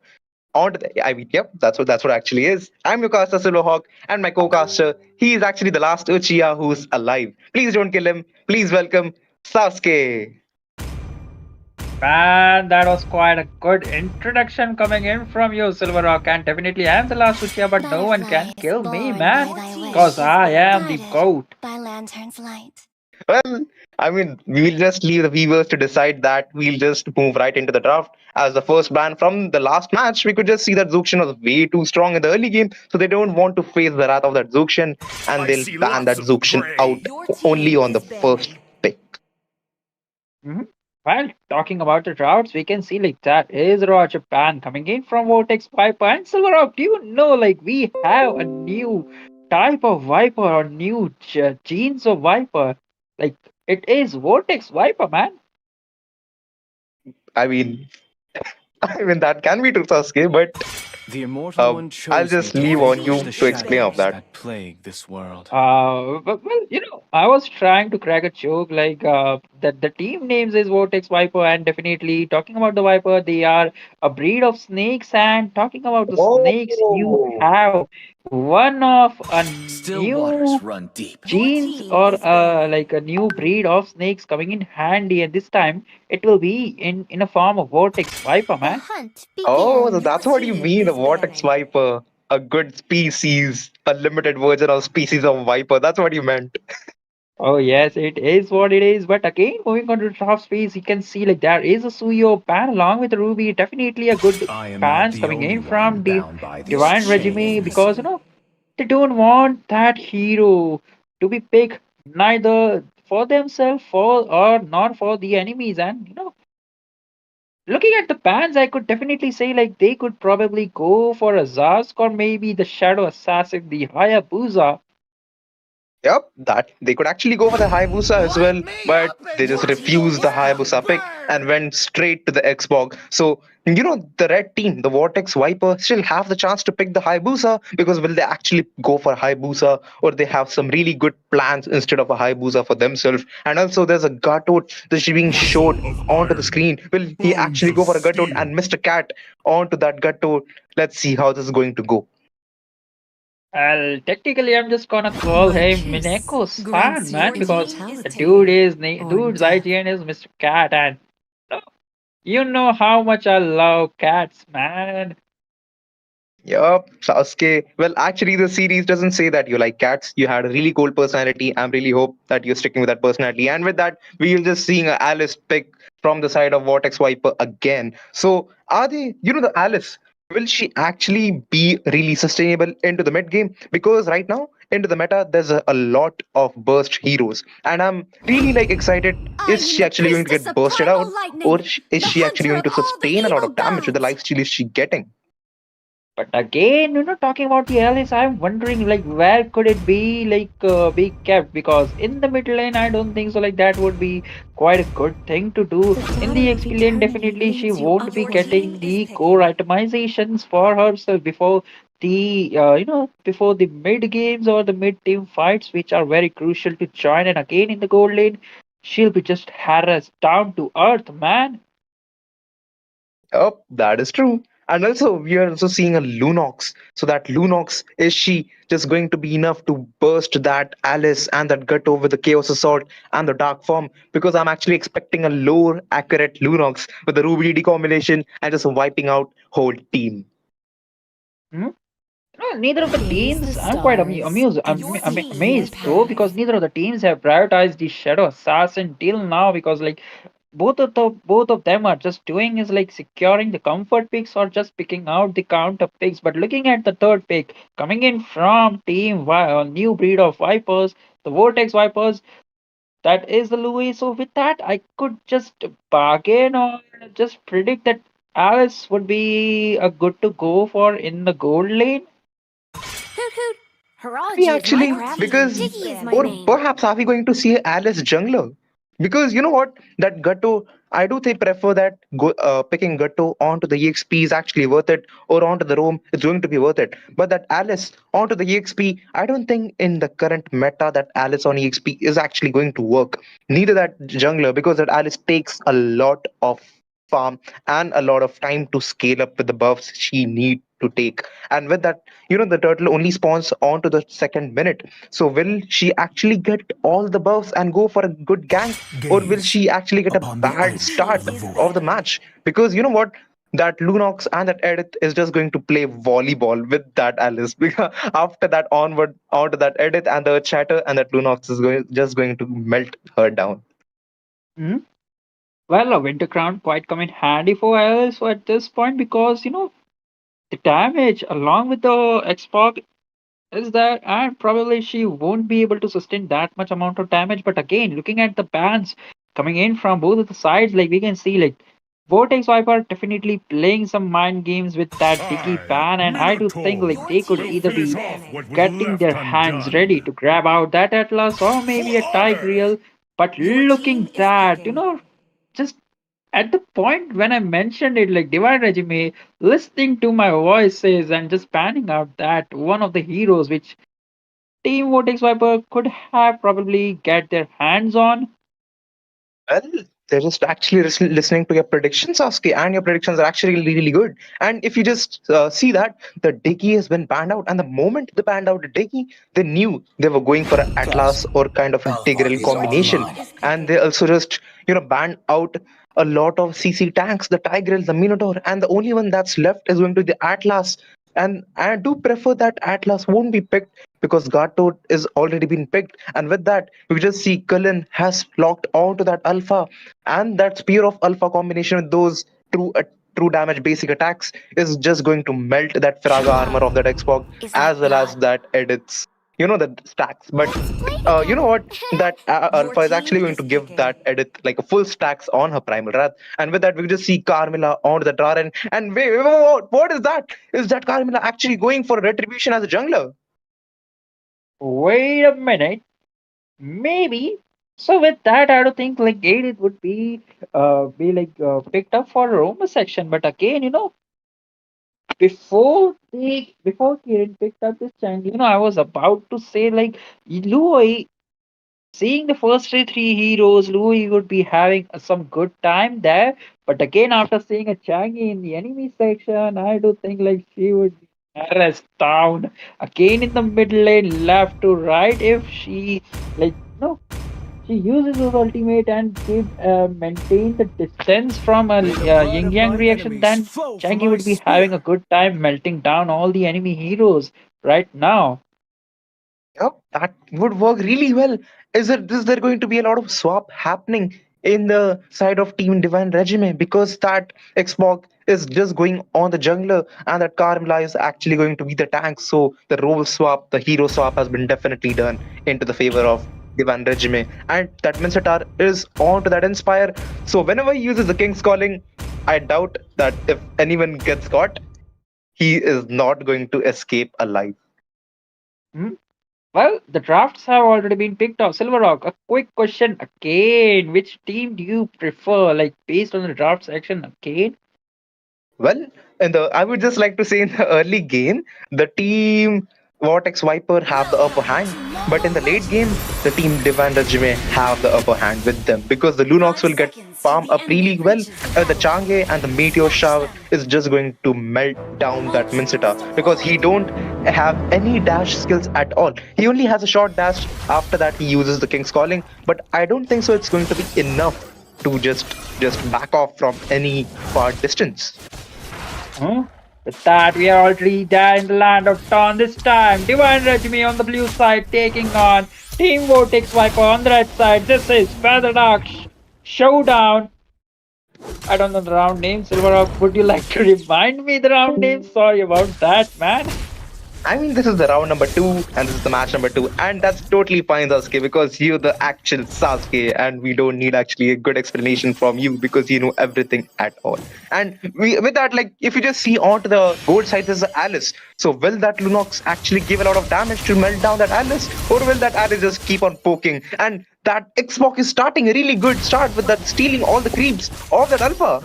[SPEAKER 3] On to the, I mean, yep, that's what it actually is. I'm your caster Silverhawk, and my co-caster, he is actually the last Uchiha who's alive. Please don't kill him. Please welcome Sasuke.
[SPEAKER 1] Man, that was quite a good introduction coming in from you, Silver Rock, and definitely I am the last Uchiha, but no one can kill me, man, because I am the GOAT.
[SPEAKER 4] By lantern's light.
[SPEAKER 3] Well, I mean, we'll just leave the viewers to decide that. We'll just move right into the draft. As the first ban from the last match, we could just see that Zuxian was way too strong in the early game, so they don't want to face the wrath of that Zuxian, and they'll ban that Zuxian out only on the first pick.
[SPEAKER 1] Mhm. While talking about the droughts, we can see like that is Raw Japan coming in from Vortex Viper and Silver Rock. Do you know like we have a new type of Viper or new genes of Viper? Like it is Vortex Viper, man.
[SPEAKER 3] I mean, I mean that can be true, Sasuke, but
[SPEAKER 6] The immortal one chose
[SPEAKER 3] I'll just
[SPEAKER 6] me to
[SPEAKER 3] leave on
[SPEAKER 6] face
[SPEAKER 3] you
[SPEAKER 6] the
[SPEAKER 3] to explain of
[SPEAKER 6] shadows
[SPEAKER 3] that.
[SPEAKER 6] that plague this world.
[SPEAKER 1] But well, I was trying to crack a joke like that the team names is Vortex Viper, and definitely talking about the Viper, they are a breed of snakes. And talking about the snakes, you
[SPEAKER 3] Oh,
[SPEAKER 1] have one of a
[SPEAKER 6] Still waters
[SPEAKER 1] new
[SPEAKER 6] run deep.
[SPEAKER 1] genes
[SPEAKER 2] team
[SPEAKER 1] or
[SPEAKER 2] is banned.
[SPEAKER 1] like a new breed of snakes coming in handy, and this time it will be in a form of Vortex Viper,
[SPEAKER 4] The
[SPEAKER 1] man.
[SPEAKER 4] hunt
[SPEAKER 3] oh, so
[SPEAKER 4] begins.
[SPEAKER 3] that's what you
[SPEAKER 2] team
[SPEAKER 3] mean, a
[SPEAKER 2] is
[SPEAKER 3] Vortex
[SPEAKER 2] banned.
[SPEAKER 3] Viper, a good species, a limited version of species of Viper. That's what you meant.
[SPEAKER 1] Oh yes, it is what it is. But again, moving on to the top space, you can see like there is a Suyo pan along with Ruby. Definitely a good
[SPEAKER 6] I am not
[SPEAKER 1] pans
[SPEAKER 6] the
[SPEAKER 1] coming
[SPEAKER 6] only
[SPEAKER 1] in
[SPEAKER 6] one
[SPEAKER 1] from the
[SPEAKER 6] bound by these
[SPEAKER 1] Divine Regime
[SPEAKER 6] chains.
[SPEAKER 1] because they don't want that hero to be picked neither for themselves for or not for the enemies. And looking at the pans, I could definitely say like they could probably go for a Zask or maybe the Shadow Assassin, the Hayabusa.
[SPEAKER 3] Yep, that they could actually go for the Hayabusa as well, but they just refused the Hayabusa pick and went straight to the Xbox. So, the red team, the Vortex Viper, still have the chance to pick the Hayabusa because will they actually go for Hayabusa or they have some really good plans instead of a Hayabusa for themselves? And also, there's a Gatot that's being showed onto the screen. Will he actually go for a Gatot and Mr. Cat onto that Gatot? Let's see how this is going to go.
[SPEAKER 1] Well, technically, I'm just gonna call
[SPEAKER 2] My
[SPEAKER 1] him
[SPEAKER 2] juice
[SPEAKER 1] Mineko's fan,
[SPEAKER 2] grants you
[SPEAKER 1] man, because the
[SPEAKER 2] immortality or
[SPEAKER 1] dude's
[SPEAKER 2] death.
[SPEAKER 1] IGN is Mr. Cat, and no, you know how much I love cats, man.
[SPEAKER 3] Yup, Sasuke. Well, actually, the series doesn't say that you like cats. You had a really cool personality. I really hope that you're sticking with that personality. And with that, we'll just seeing a Alice pick from the side of Vortex Viper again. So, are they, the Alice, will she actually be really sustainable into the mid game? Because right now, into the meta, there's a lot of burst heroes. And I'm really like excited.
[SPEAKER 2] I
[SPEAKER 3] Is
[SPEAKER 2] am
[SPEAKER 3] she
[SPEAKER 2] the
[SPEAKER 3] actually going to
[SPEAKER 2] priestess
[SPEAKER 3] get
[SPEAKER 2] of
[SPEAKER 3] bursted
[SPEAKER 2] primal
[SPEAKER 3] out? Or
[SPEAKER 2] lightning,
[SPEAKER 3] is
[SPEAKER 2] the
[SPEAKER 3] she actually
[SPEAKER 2] hunter
[SPEAKER 3] going
[SPEAKER 2] of
[SPEAKER 3] to
[SPEAKER 2] all the
[SPEAKER 3] sustain a lot
[SPEAKER 2] evil
[SPEAKER 3] of damage with the
[SPEAKER 2] gods.
[SPEAKER 3] lifesteal is she getting?
[SPEAKER 1] But again, talking about the Alice, I'm wondering like where could it be like be kept? Because in the mid lane, I don't think so. Like that would be quite a good thing to do.
[SPEAKER 4] The
[SPEAKER 1] In
[SPEAKER 4] daughter
[SPEAKER 1] the
[SPEAKER 4] of
[SPEAKER 1] XP lane,
[SPEAKER 4] eternity
[SPEAKER 1] definitely she
[SPEAKER 4] leads you
[SPEAKER 1] won't be
[SPEAKER 2] Your team
[SPEAKER 1] getting
[SPEAKER 4] upward.
[SPEAKER 2] is
[SPEAKER 1] the core
[SPEAKER 2] picking.
[SPEAKER 1] itemizations for herself before the before the mid games or the mid team fights, which are very crucial to join. And again, in the gold lane, she'll be just harassed down to earth, man.
[SPEAKER 3] Oh, that is true. And also, we are also seeing a Lunox. So that Lunox, is she just going to be enough to burst that Alice and that Gutto with the Chaos Assault and the Dark Form? Because I'm actually expecting a lower accurate Lunox with the Ruby D combination and just wiping out whole team.
[SPEAKER 1] Hmm? No, neither of the
[SPEAKER 2] Gaze the
[SPEAKER 1] teams. I'm quite
[SPEAKER 2] stars
[SPEAKER 1] amused.
[SPEAKER 2] and see the
[SPEAKER 1] Amazed though because
[SPEAKER 2] path.
[SPEAKER 1] neither of the teams have prioritized the Shadow Assassin till now. Because like both of them are just doing is like securing the comfort picks or just picking out the counter picks. But looking at the third pick coming in from new breed of Vipers, the Vortex Vipers. That is the Louis. So with that, I could just bargain or just predict that Alice would be a good to go for in the gold lane.
[SPEAKER 2] Hoot hoot.
[SPEAKER 3] We
[SPEAKER 2] Haraji is my
[SPEAKER 3] actually,
[SPEAKER 2] crafty.
[SPEAKER 3] because,
[SPEAKER 2] Diggy is my
[SPEAKER 3] or
[SPEAKER 2] name.
[SPEAKER 3] perhaps are we going to see Alice jungler? Because you know what, that Gatto, I do think prefer that picking Gatto onto the EXP is actually worth it, or onto the roam it's going to be worth it. But that Alice onto the EXP, I don't think in the current meta that Alice on EXP is actually going to work. Neither that jungler, because that Alice takes a lot of farm and a lot of time to scale up with the buffs she need to take. And with that, the turtle only spawns onto the second minute. So will she actually get all the buffs and go for a good gank, or will
[SPEAKER 6] Gaze
[SPEAKER 3] she actually get a
[SPEAKER 6] upon the
[SPEAKER 3] bad
[SPEAKER 6] edge of
[SPEAKER 3] start
[SPEAKER 6] the
[SPEAKER 3] of the
[SPEAKER 6] void.
[SPEAKER 3] match? Because you know what, that Lunox and that Edith is just going to play volleyball with that Alice. Because after that onward onto that Edith and the chatter, and that Lunox is just going to melt her down.
[SPEAKER 1] Hmm? Well, a Winter Crown quite come in handy for Alice at this point because the damage along with the Xbox is that, and probably she won't be able to sustain that much amount of damage. But again, looking at the bans coming in from both of the sides, like we can see, like Vortex Viper definitely playing some mind games with that Dicky ban, and I do think like
[SPEAKER 2] Your
[SPEAKER 1] they could
[SPEAKER 2] team
[SPEAKER 1] either
[SPEAKER 2] is
[SPEAKER 1] be
[SPEAKER 2] banning.
[SPEAKER 1] getting their hands ready to grab out that Atlas or maybe a Tigreal. But
[SPEAKER 2] Your team
[SPEAKER 1] looking
[SPEAKER 2] is
[SPEAKER 1] that,
[SPEAKER 2] picking.
[SPEAKER 1] just at the point when I mentioned it, like Divine Regime, listening to my voices and just panning out that one of the heroes which Team Vortex Viper could have probably get their hands on.
[SPEAKER 3] Well, they're just actually listening to your predictions, Sasuke, and your predictions are actually really, really good. And if you just see that the Diggy has been banned out, and the moment they banned out the Diggy, they knew they were going for an Atlas or kind of integral
[SPEAKER 2] Your
[SPEAKER 3] combination.
[SPEAKER 2] team is
[SPEAKER 3] And they
[SPEAKER 2] picking.
[SPEAKER 3] also just banned out a lot of CC tanks, the Tigreal, the Minotaur, and the only one that's left is going to be the Atlas. And I do prefer that Atlas won't be picked because Gato is already been picked. And with that, you just see Cullen has locked onto that Alpha, and that Spear of Alpha combination with those true damage basic attacks is just going to melt that Firaga armor of that Xbox,
[SPEAKER 2] Is like
[SPEAKER 3] as well
[SPEAKER 2] blood.
[SPEAKER 3] as that edits, the stacks. But
[SPEAKER 2] Let's play
[SPEAKER 3] you know
[SPEAKER 2] together.
[SPEAKER 3] what? That
[SPEAKER 2] Your
[SPEAKER 3] Alpha is
[SPEAKER 2] team
[SPEAKER 3] actually going
[SPEAKER 2] is
[SPEAKER 3] to give
[SPEAKER 2] picking.
[SPEAKER 3] that edit like a full stacks on her Primal Wrath. And with that, we just see Carmilla onto the Draren. And wait, what is that? Is that Carmilla actually going for retribution as a jungler?
[SPEAKER 1] Wait a minute, maybe. So with that, I don't think like Edith would be picked up for Roma section. But again, before Kiran picked up this channel, I was about to say like Louis, seeing the first three heroes, Louis would be having some good time there. But again, after seeing a Changi in the enemy section, I do think like she would be harassed down again in the mid lane, left to right. If she like she uses his ultimate and give maintain the distance from a
[SPEAKER 6] May the blood
[SPEAKER 1] yin
[SPEAKER 6] of
[SPEAKER 1] yang
[SPEAKER 6] my
[SPEAKER 1] reaction,
[SPEAKER 6] enemies
[SPEAKER 1] then
[SPEAKER 6] flow from
[SPEAKER 1] Changi
[SPEAKER 6] my
[SPEAKER 1] would be having a
[SPEAKER 6] spear.
[SPEAKER 1] good time melting down all the enemy heroes right now.
[SPEAKER 3] Yep, that would work really well. Is there going to be a lot of swap happening in the side of Team Divine Regime, because that Xbox is just going on the jungler and that Carmilla is actually going to be the tank. So the role swap, the hero swap has been definitely done into the favor of Divine Regime. And that Mincetar is on to that Inspire. So whenever he uses the King's Calling, I doubt that if anyone gets caught, he is not going to escape alive.
[SPEAKER 1] Hmm? Well, the drafts have already been picked off. Silver Rock, a quick question again. Which team do you prefer, like based on the draft section again?
[SPEAKER 3] Well, I would just like to say in the early game, the team Vortex Viper have the upper hand, but in the late game, the team Divine Regime have the upper hand with them because the Lunox
[SPEAKER 2] 5
[SPEAKER 3] will get
[SPEAKER 2] seconds till
[SPEAKER 3] farm
[SPEAKER 2] the
[SPEAKER 3] up
[SPEAKER 2] enemy
[SPEAKER 3] really well.
[SPEAKER 2] reaches the
[SPEAKER 3] The
[SPEAKER 2] battle.
[SPEAKER 3] Change and the Meteor Shower is just going to melt down that
[SPEAKER 2] 1
[SPEAKER 3] Minsita
[SPEAKER 2] seconds to
[SPEAKER 3] because he
[SPEAKER 2] roll.
[SPEAKER 3] don't have any dash skills at all. He only has a short dash. After that, he uses the King's Calling, but I don't think so. It's going to be enough to just back off from any far distance.
[SPEAKER 1] Huh? With that, we are already there in the land of Dawn this time. Divine Regime on the blue side taking on Team Vortex Viper on the red side. This is Feather Dark Showdown. I don't know the round name. Silver Rock, would you like to remind me the round name? Sorry about that, man.
[SPEAKER 3] I mean, this is the round number 2, and this is the match number 2, and that's totally fine, Sasuke, because you're the actual Sasuke, and we don't need actually a good explanation from you because you know everything at all. And with that, like, if you just see onto the gold side, there's Alice. So will that Lunox actually give a lot of damage to melt down that Alice, or will that Alice just keep on poking? And that Xbox is starting a really good start with that stealing all the creeps of that Alpha.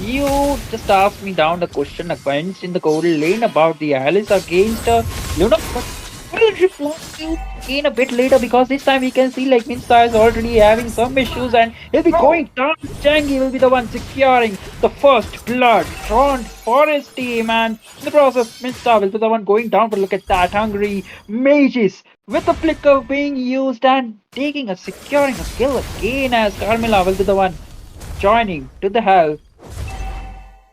[SPEAKER 1] You just asked me down the question against in the gold lane about the Alice against Luna, but we'll reply you again a bit later because this time we can see like Minsta is already having some issues and he'll be going down. Changi will be the one securing the first blood drawn for his team, and in the process, Minsta will be the one going down. But look at that, hungry mages with the flicker being used and taking a securing a kill again as Carmilla will be the one joining to the help.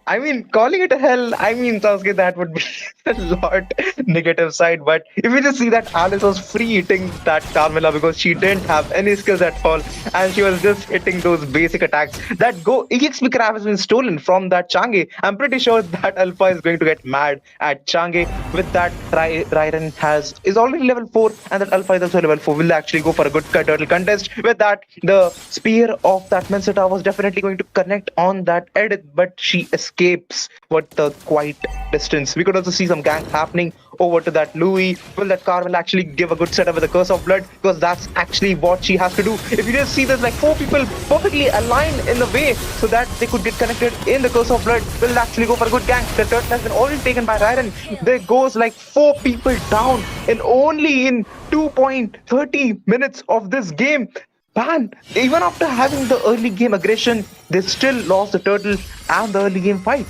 [SPEAKER 3] I mean, calling it a hell, I mean, Sasuke, that would be a lot negative side. But if you just see that Alice was free hitting that Carmilla because she didn't have any skills at all, and she was just hitting those basic attacks. That go EXP crab has been stolen from that Change. I'm pretty sure that Alpha is going to get mad at Change with that Ryren is already level 4, and that Alpha is also level 4. Will actually go for a good turtle contest. With that, the spear of that Menseta was definitely going to connect on that Edith, but she escapes with the quite distance. We could also see some gank happening over to that Louis. Will that car will actually give a good setup with the Curse of Blood, because that's actually what she has to do. If you just see, there's like 4 people perfectly aligned in the way so that they could get connected in the Curse of Blood. Will actually go for a good gank. The turtle has been already taken by Ryren. There goes like 4 people down in only in 2.30 minutes of this game. Man, even after having the early game aggression, they still lost the turtle and the early game fight.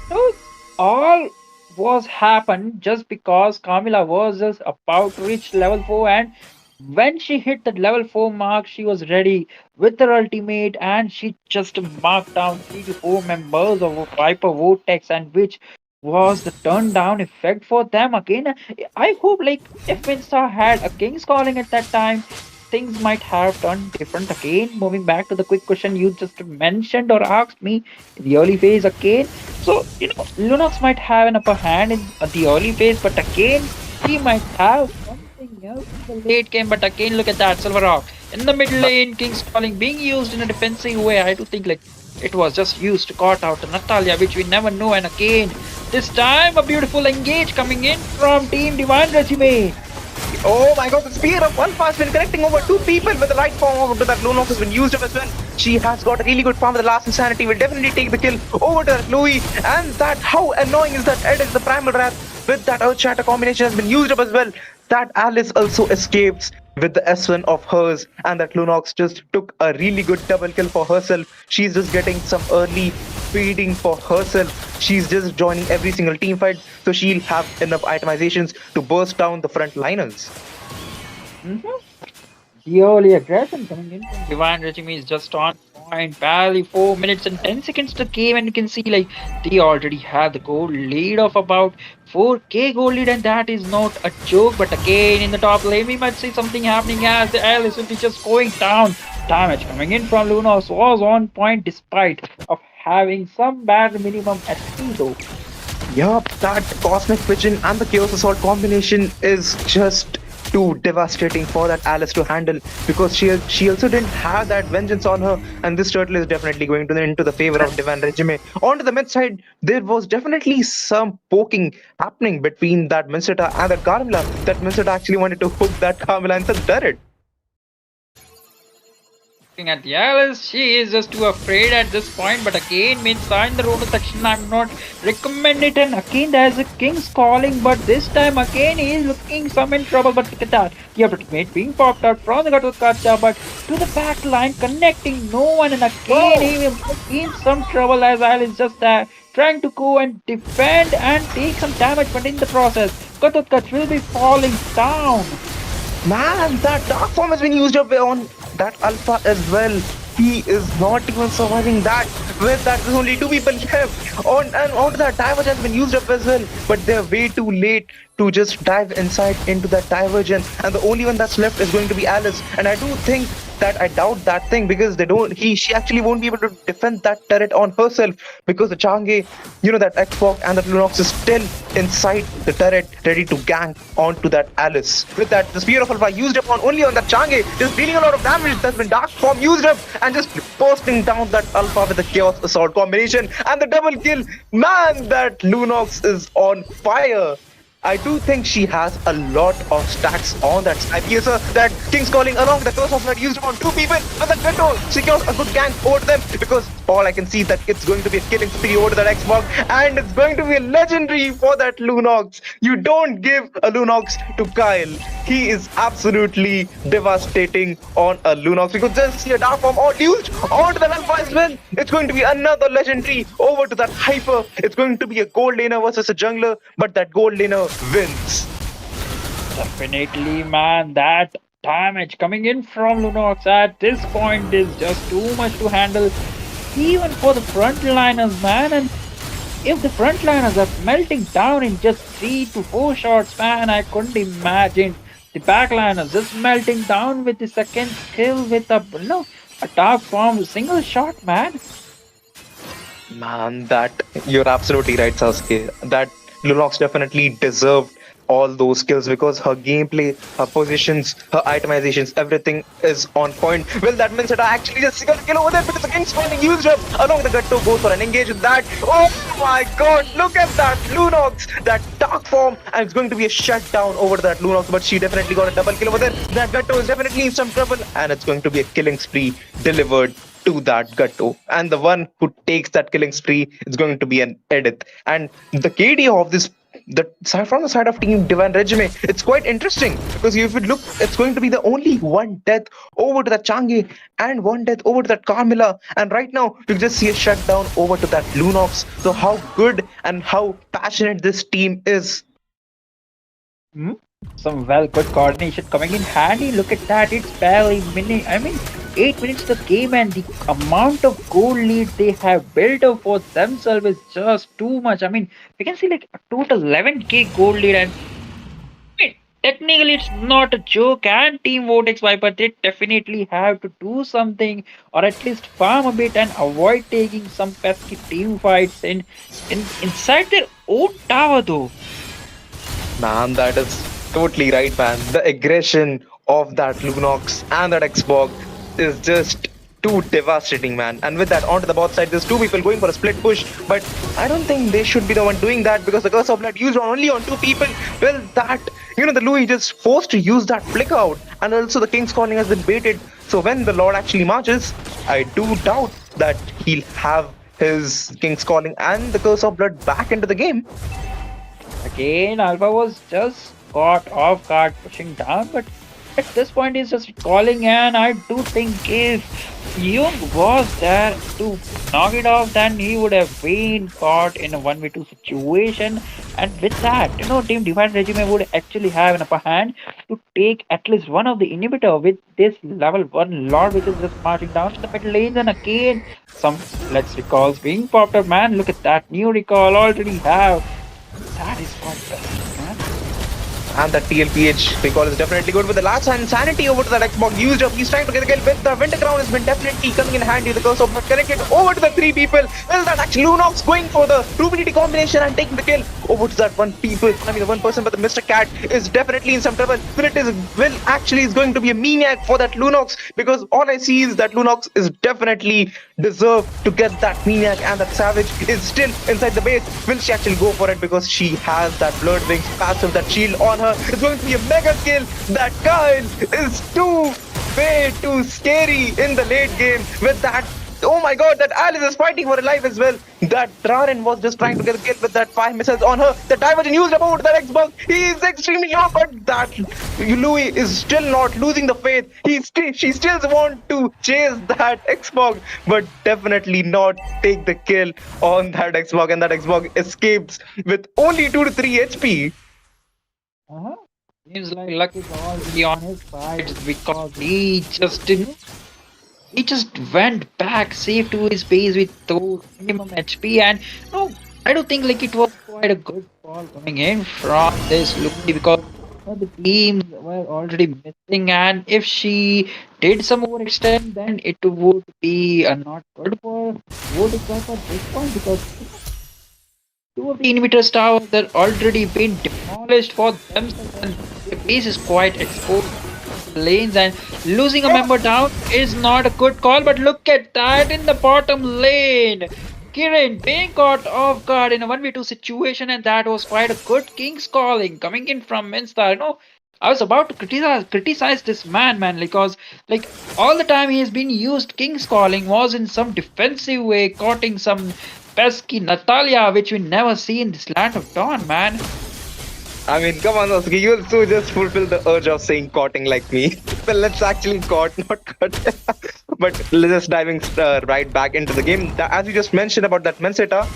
[SPEAKER 1] So all was happened just because Camila was just about to reach level 4, and when she hit the level 4 mark, she was ready with her ultimate and she just marked down 3 to 4 members of Viper Vortex, and which was the turn down effect for them again. I hope like if Minsta had a King's Calling at that time, things might have turned different again. Moving back to the quick question you just mentioned or asked me in the early phase again. So, Lunox might have an upper hand in the early phase, but again, he might have something else in the late game. But again, look at that, Silver Rock. In the mid lane, King's Calling being used in a defensive way. I do think like it was just used to cut out Natalia, which we never know. And again, this time a beautiful engage coming in from Team Divine Regime.
[SPEAKER 3] Oh my god, the spear of Alpha has been connecting over 2 people with the right form over to that Lunox has been used up as well. She has got a really good farm with the last insanity, will definitely take the kill over to that Louis. And that, how annoying is that Ed is the primal wrath with that Earth Shatter combination has been used up as well. That Alice also escapes with the S1 of hers, and that Lunox just took a really good double kill for herself. She's just getting some early feeding for herself. She's just joining every single team fight, so she'll have enough itemizations to burst down the front liners.
[SPEAKER 1] The early aggression coming in from Divine Regime is just on point. Barely 4 minutes and 10 seconds to game, and you can see like they already have the gold lead of about 4k gold lead, and that is not a joke. But again, in the top lane, we might see something happening as the Alice will be just going down. Damage coming in from Lunos was on point despite of having some bad minimum HP though.
[SPEAKER 3] Yup, that Cosmic Pigeon and the Chaos Assault combination is just too devastating for that Alice to handle, because she also didn't have that vengeance on her, and this turtle is definitely going to into the favor of Divine Regime. Onto the mid side, there was definitely some poking happening between that Minseta and that Carmilla. That Minseta actually wanted to hook that Carmilla into the turret.
[SPEAKER 1] Looking at the Alice, she is just too afraid at this point. But again, Minsta in the road section, I'm not recommend it. And again, there's a King's Calling, but this time again he is looking some in trouble. But look at that, the ultimate being popped out from the Gatukacha, but to the back line, connecting no one. And again, he will be in some trouble as Alice just trying to go and defend and take some damage, but in the process, Gatutkach will be falling down.
[SPEAKER 3] Man, that dark form has been used up on that Alpha as well. He is not even surviving that. With that, there's only 2 people left. Onto that Divergence has been used up as well, but they're way too late to just dive inside into that Divergence, and the only one that's left is going to be Alice. And I do think that I doubt that thing because they don't. She actually won't be able to defend that turret on herself because the Change, that Xbox and that Lunox is still inside the turret, ready to gank onto that Alice. With that, the Spear of Alpha used up only on that Change, just dealing a lot of damage. That's been Dark Form used up and just bursting down that Alpha with the Chaos Assault combination and the double kill. Man, that Lunox is on fire. I do think she has a lot of stacks on that Sniper. That King's Calling along the Curse of Blood used on 2 people, and that Ghetto secures a good gank over them because all I can see that it's going to be a killing spree over to that Xbox, and it's going to be a legendary for that Lunox. You don't give a Lunox to Kyle. He is absolutely devastating on a Lunox. We could just see a Dark Form all used onto the Alpha as well. It's going to be another legendary over to that Hyper. It's going to be a gold laner versus a jungler, but that gold laner wins.
[SPEAKER 1] Definitely, man. That damage coming in from Lunox at this point is just too much to handle, even for the frontliners, man. And if the frontliners are melting down in just 3 to 4 shots, man, I couldn't imagine the backliners just melting down with the second kill with a Dark Form single shot, man.
[SPEAKER 3] Man, that you're absolutely right, Sasuke. That Lunox definitely deserved all those kills because her gameplay, her positions, her itemizations, everything is on point. Well, that means that I actually just got a kill over there because the King's Calling used up along with the Gutto goes for an engage with that. Oh my god, look at that Lunox, that Dark Form, and it's going to be a shutdown over that Lunox, but she definitely got a double kill over there. That Gutto is definitely in some trouble, and it's going to be a killing spree delivered to that Gutto, and the one who takes that killing spree is going to be an Edith. And the KD of this, from the side of Team Divine Regime, it's quite interesting because if you look, it's going to be the only one death over to that Changi and one death over to that Carmilla, and right now you just see a shutdown over to that Lunox. So how good and how passionate this team is.
[SPEAKER 1] Some good coordination coming in handy. Look at that, it's barely 8 minutes of the game, and the amount of gold lead they have built up for themselves is just too much. We can see like a total 11k gold lead, and technically it's not a joke. And Team Vortex Viper, they definitely have to do something, or at least farm a bit and avoid taking some pesky team fights inside their own tower though.
[SPEAKER 3] Man, that is totally right, man. The aggression of that Lunox and that Xbox is just too devastating, man. And with that, onto the bot side, there's 2 people going for a split push, but I don't think they should be the one doing that because the Curse of Blood used only on 2 people. Well, that, the Louis just forced to use that flicker out, and also the King's Calling has been baited. So when the Lord actually marches, I do doubt that he'll have his King's Calling and the Curse of Blood back into the game.
[SPEAKER 1] Again, Alpha was just caught off guard pushing down, but at this point he's just calling, and I do think if Young was there to knock it off, then he would have been caught in a 1v2 situation, and with that, Team Divine Regime would actually have an upper hand to take at least one of the inhibitor with this level 1 Lord, which is just marching down to the middle lane. And again, some Let's Recalls being popped up, man. Look at that, new recall already have. That is quite best, man.
[SPEAKER 3] And that TLPH recall is definitely good with the last insanity over to that Xbox used up. He's trying to get a kill with the Winter Crown has been definitely coming in handy. The Curse of Blood connected over to the 3 people. Well, that actually Lunox going for the Rubility combination and taking the kill over to that the 1 person, but the Mr. Cat is definitely in some trouble. Will actually is going to be a maniac for that Lunox because all I see is that Lunox is definitely deserved to get that maniac, and that Savage is still inside the base. Will she actually go for it because she has that Blood Wings passive, that shield on her? It's going to be a mega kill. That Kyle is way too scary in the late game with that. Oh my god, that Alice is fighting for her life as well. That Rarin was just trying to get a kill with that 5 missiles on her. The Divergent used up over that Xbox. He is extremely low, but that Louis is still not losing the faith. She still wants to chase that Xbox, but definitely not take the kill on that Xbox, and that Xbox escapes with only 2 to 3 HP.
[SPEAKER 1] Seems like Lucky was already on his side because he just went back safe to his base with those minimum HP, and I don't think like it was quite a good call coming in from this Lucky because The teams were already missing, and if she did some overextend, then it would be not good for voting at this point because two of the inhibitor towers are already been demolished for themselves, and their base is quite exposed to lanes. And losing a member down is not a good call. But look at that in the bottom lane. Kirin being caught off guard in a 1v2 situation, and that was quite a good King's calling coming in from Minstar. I was about to criticize this man, because like all the time he has been used King's calling was in some defensive way, caughting some pesky Natalia, which we never see in this land of dawn, man.
[SPEAKER 3] I mean, come on, Sasuke, you also just fulfill the urge of saying cotting like me. Well, let's actually caught, not cut. But let's just diving right back into the game. As you just mentioned about that Menseta,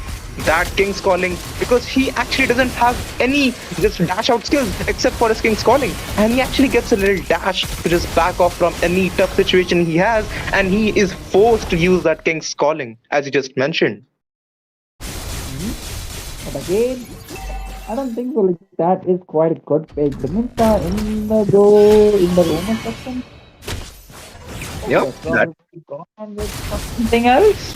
[SPEAKER 3] that King's Calling, because he actually doesn't have any just dash out skills except for his King's Calling. And he actually gets a little dash to just back off from any tough situation he has. And he is forced to use that King's Calling, as you just mentioned.
[SPEAKER 1] But again, I don't think so. Like, that is quite a good pick. The Minta in the go in the Roman section.
[SPEAKER 3] Yep, that
[SPEAKER 1] Probably gone with something else.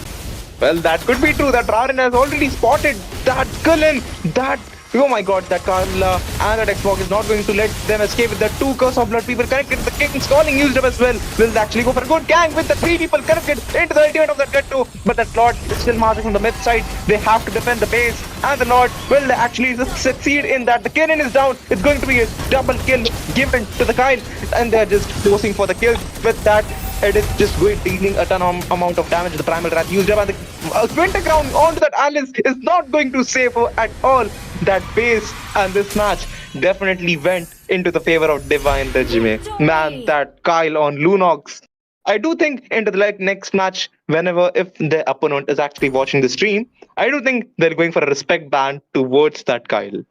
[SPEAKER 3] Well, that could be true. That Rarin has already spotted that Cullen. That oh my god, that Carla and that Xbox is not going to let them escape with the two curse of blood people connected. The King's calling used up as well. Will they actually go for a good gang with the three people connected into the ultimate of that get to? But that Lord is still marching from the mid side. They have to defend the base. And the Lord will they actually succeed in that. The Kennen is down. It's going to be a double kill given to the Kyle. And they're just forcing for the kills with that. It is just going dealing a ton of amount of damage. The primal wrath used up, and the winter crown onto that Alice is not going to save her at all. That base and this match definitely went into the favor of Divine Regime. Man, that Kyle on Lunox. I do think into the next match, whenever if the opponent is actually watching the stream, I do think they're going for a respect ban towards that Kyle.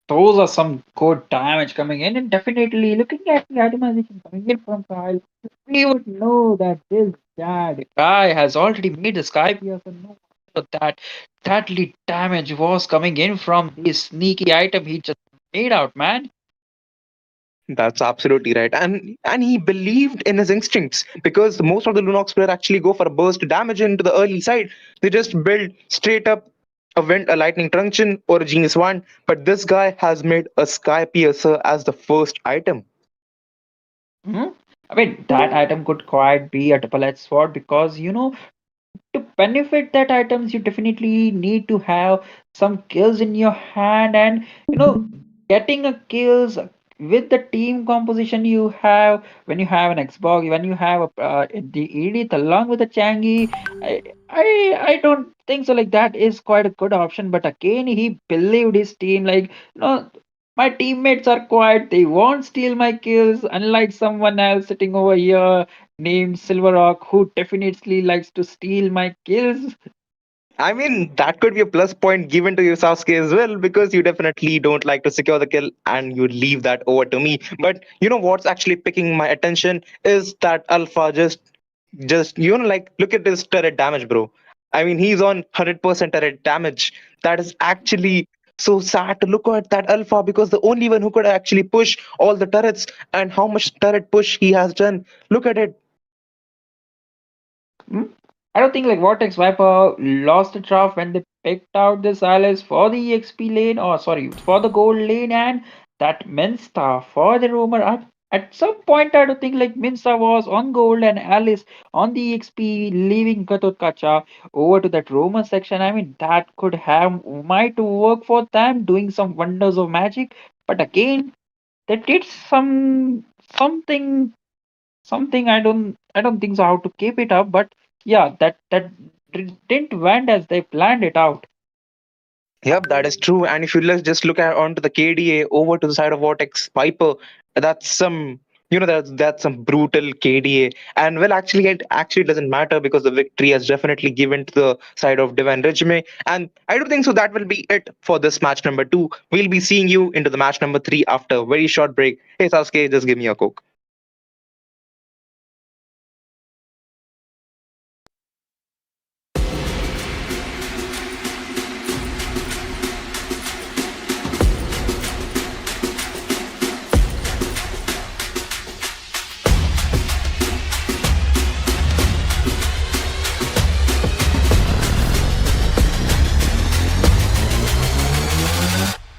[SPEAKER 1] Those are some good damage coming in, and definitely looking at the itemization coming in from Kyle, we would know that this guy has already made the Sky Pierce, and no wonder that lead damage was coming in from this sneaky item he just made out, man.
[SPEAKER 3] That's absolutely right. And he believed in his instincts because most of the Lunox player actually go for a burst damage into the early side. They just build straight up a lightning truncheon or a genius wand. But this guy has made a sky piercer as the first item.
[SPEAKER 1] Mhm. I mean, that item could quite be a double-edged sword because to benefit that items you definitely need to have some kills in your hand, and getting a kills with the team composition you have when you have an Xbox, when you have the Edith along with the Changi. I don't think so, like that is quite a good option, but again he believed his team, like my teammates are quiet, they won't steal my kills, unlike someone else sitting over here named Silverrock, who definitely likes to steal my kills.
[SPEAKER 3] I mean, that could be a plus point given to you, Sasuke, as well, because you definitely don't like to secure the kill and you leave that over to me. But you know what's actually picking my attention is that Alpha just like look at his turret damage, bro. I mean, he's on 100% turret damage. That is actually so sad to look at that Alpha because the only one who could actually push all the turrets and how much turret push he has done. Look at it.
[SPEAKER 1] Hmm? I don't think like Vortex Viper lost the draft when they picked out this Alice for the EXP lane, or sorry, for the gold lane, and that Minsta for the roamer. At some point, I don't think like Minsta was on gold and Alice on the EXP, leaving Katotkacha over to that roamer section. I mean, that could have might work for them, doing some wonders of magic. But again, they did something I don't think so how to keep it up, but yeah, that didn't went as they planned it out.
[SPEAKER 3] Yep, that is true. And if you let's just look at onto the KDA over to the side of Vortex Viper, that's some that's some brutal KDA. And well, actually, it actually doesn't matter because the victory has definitely given to the side of Divine Regime. And I don't think so. That will be it for this match number 2. We'll be seeing you into the match number 3 after a very short break. Hey Sasuke, just give me a coke.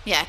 [SPEAKER 4] Yeah.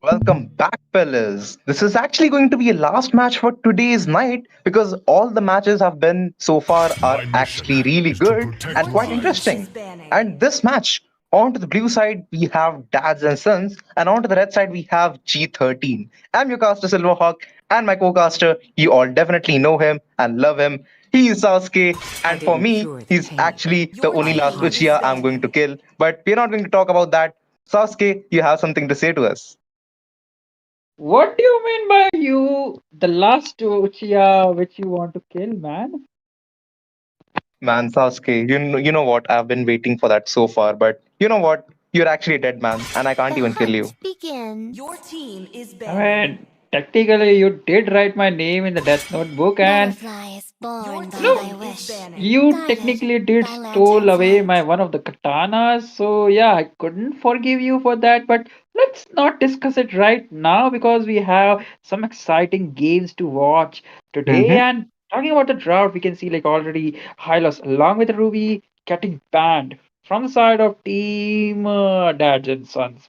[SPEAKER 3] Welcome back, fellas. This is actually going to be a last match for today's night because all the matches have been so far are actually really good and quite interesting. And this match, onto the blue side, we have Dads and Sons, and onto the red side, we have G13. I'm your caster, Silverhawk, and my co caster, you all definitely know him and love him. He is Sasuke, and for me, he's actually the only last Uchiha I'm going to kill. But we're not going to talk about that. Sasuke, you have something to say to us.
[SPEAKER 1] What do you mean by you, the last Uchiha which you want to kill, man?
[SPEAKER 3] Man, Sasuke, you know what? I've been waiting for that so far, but you know what? You're actually a dead man, and I can't even kill you.
[SPEAKER 2] Your team is
[SPEAKER 1] I
[SPEAKER 2] banned.
[SPEAKER 1] mean, technically, you did write my name in the Death Notebook, and
[SPEAKER 2] Your
[SPEAKER 1] no,
[SPEAKER 2] team is banning.
[SPEAKER 1] you technically did stole away my one of the katanas. So yeah, I couldn't forgive you for that. But let's not discuss it right now because we have some exciting games to watch today.
[SPEAKER 3] Mm-hmm.
[SPEAKER 1] And talking about the drought, we can see like already Hylos along with Ruby getting banned from the side of Team Dads and Sons.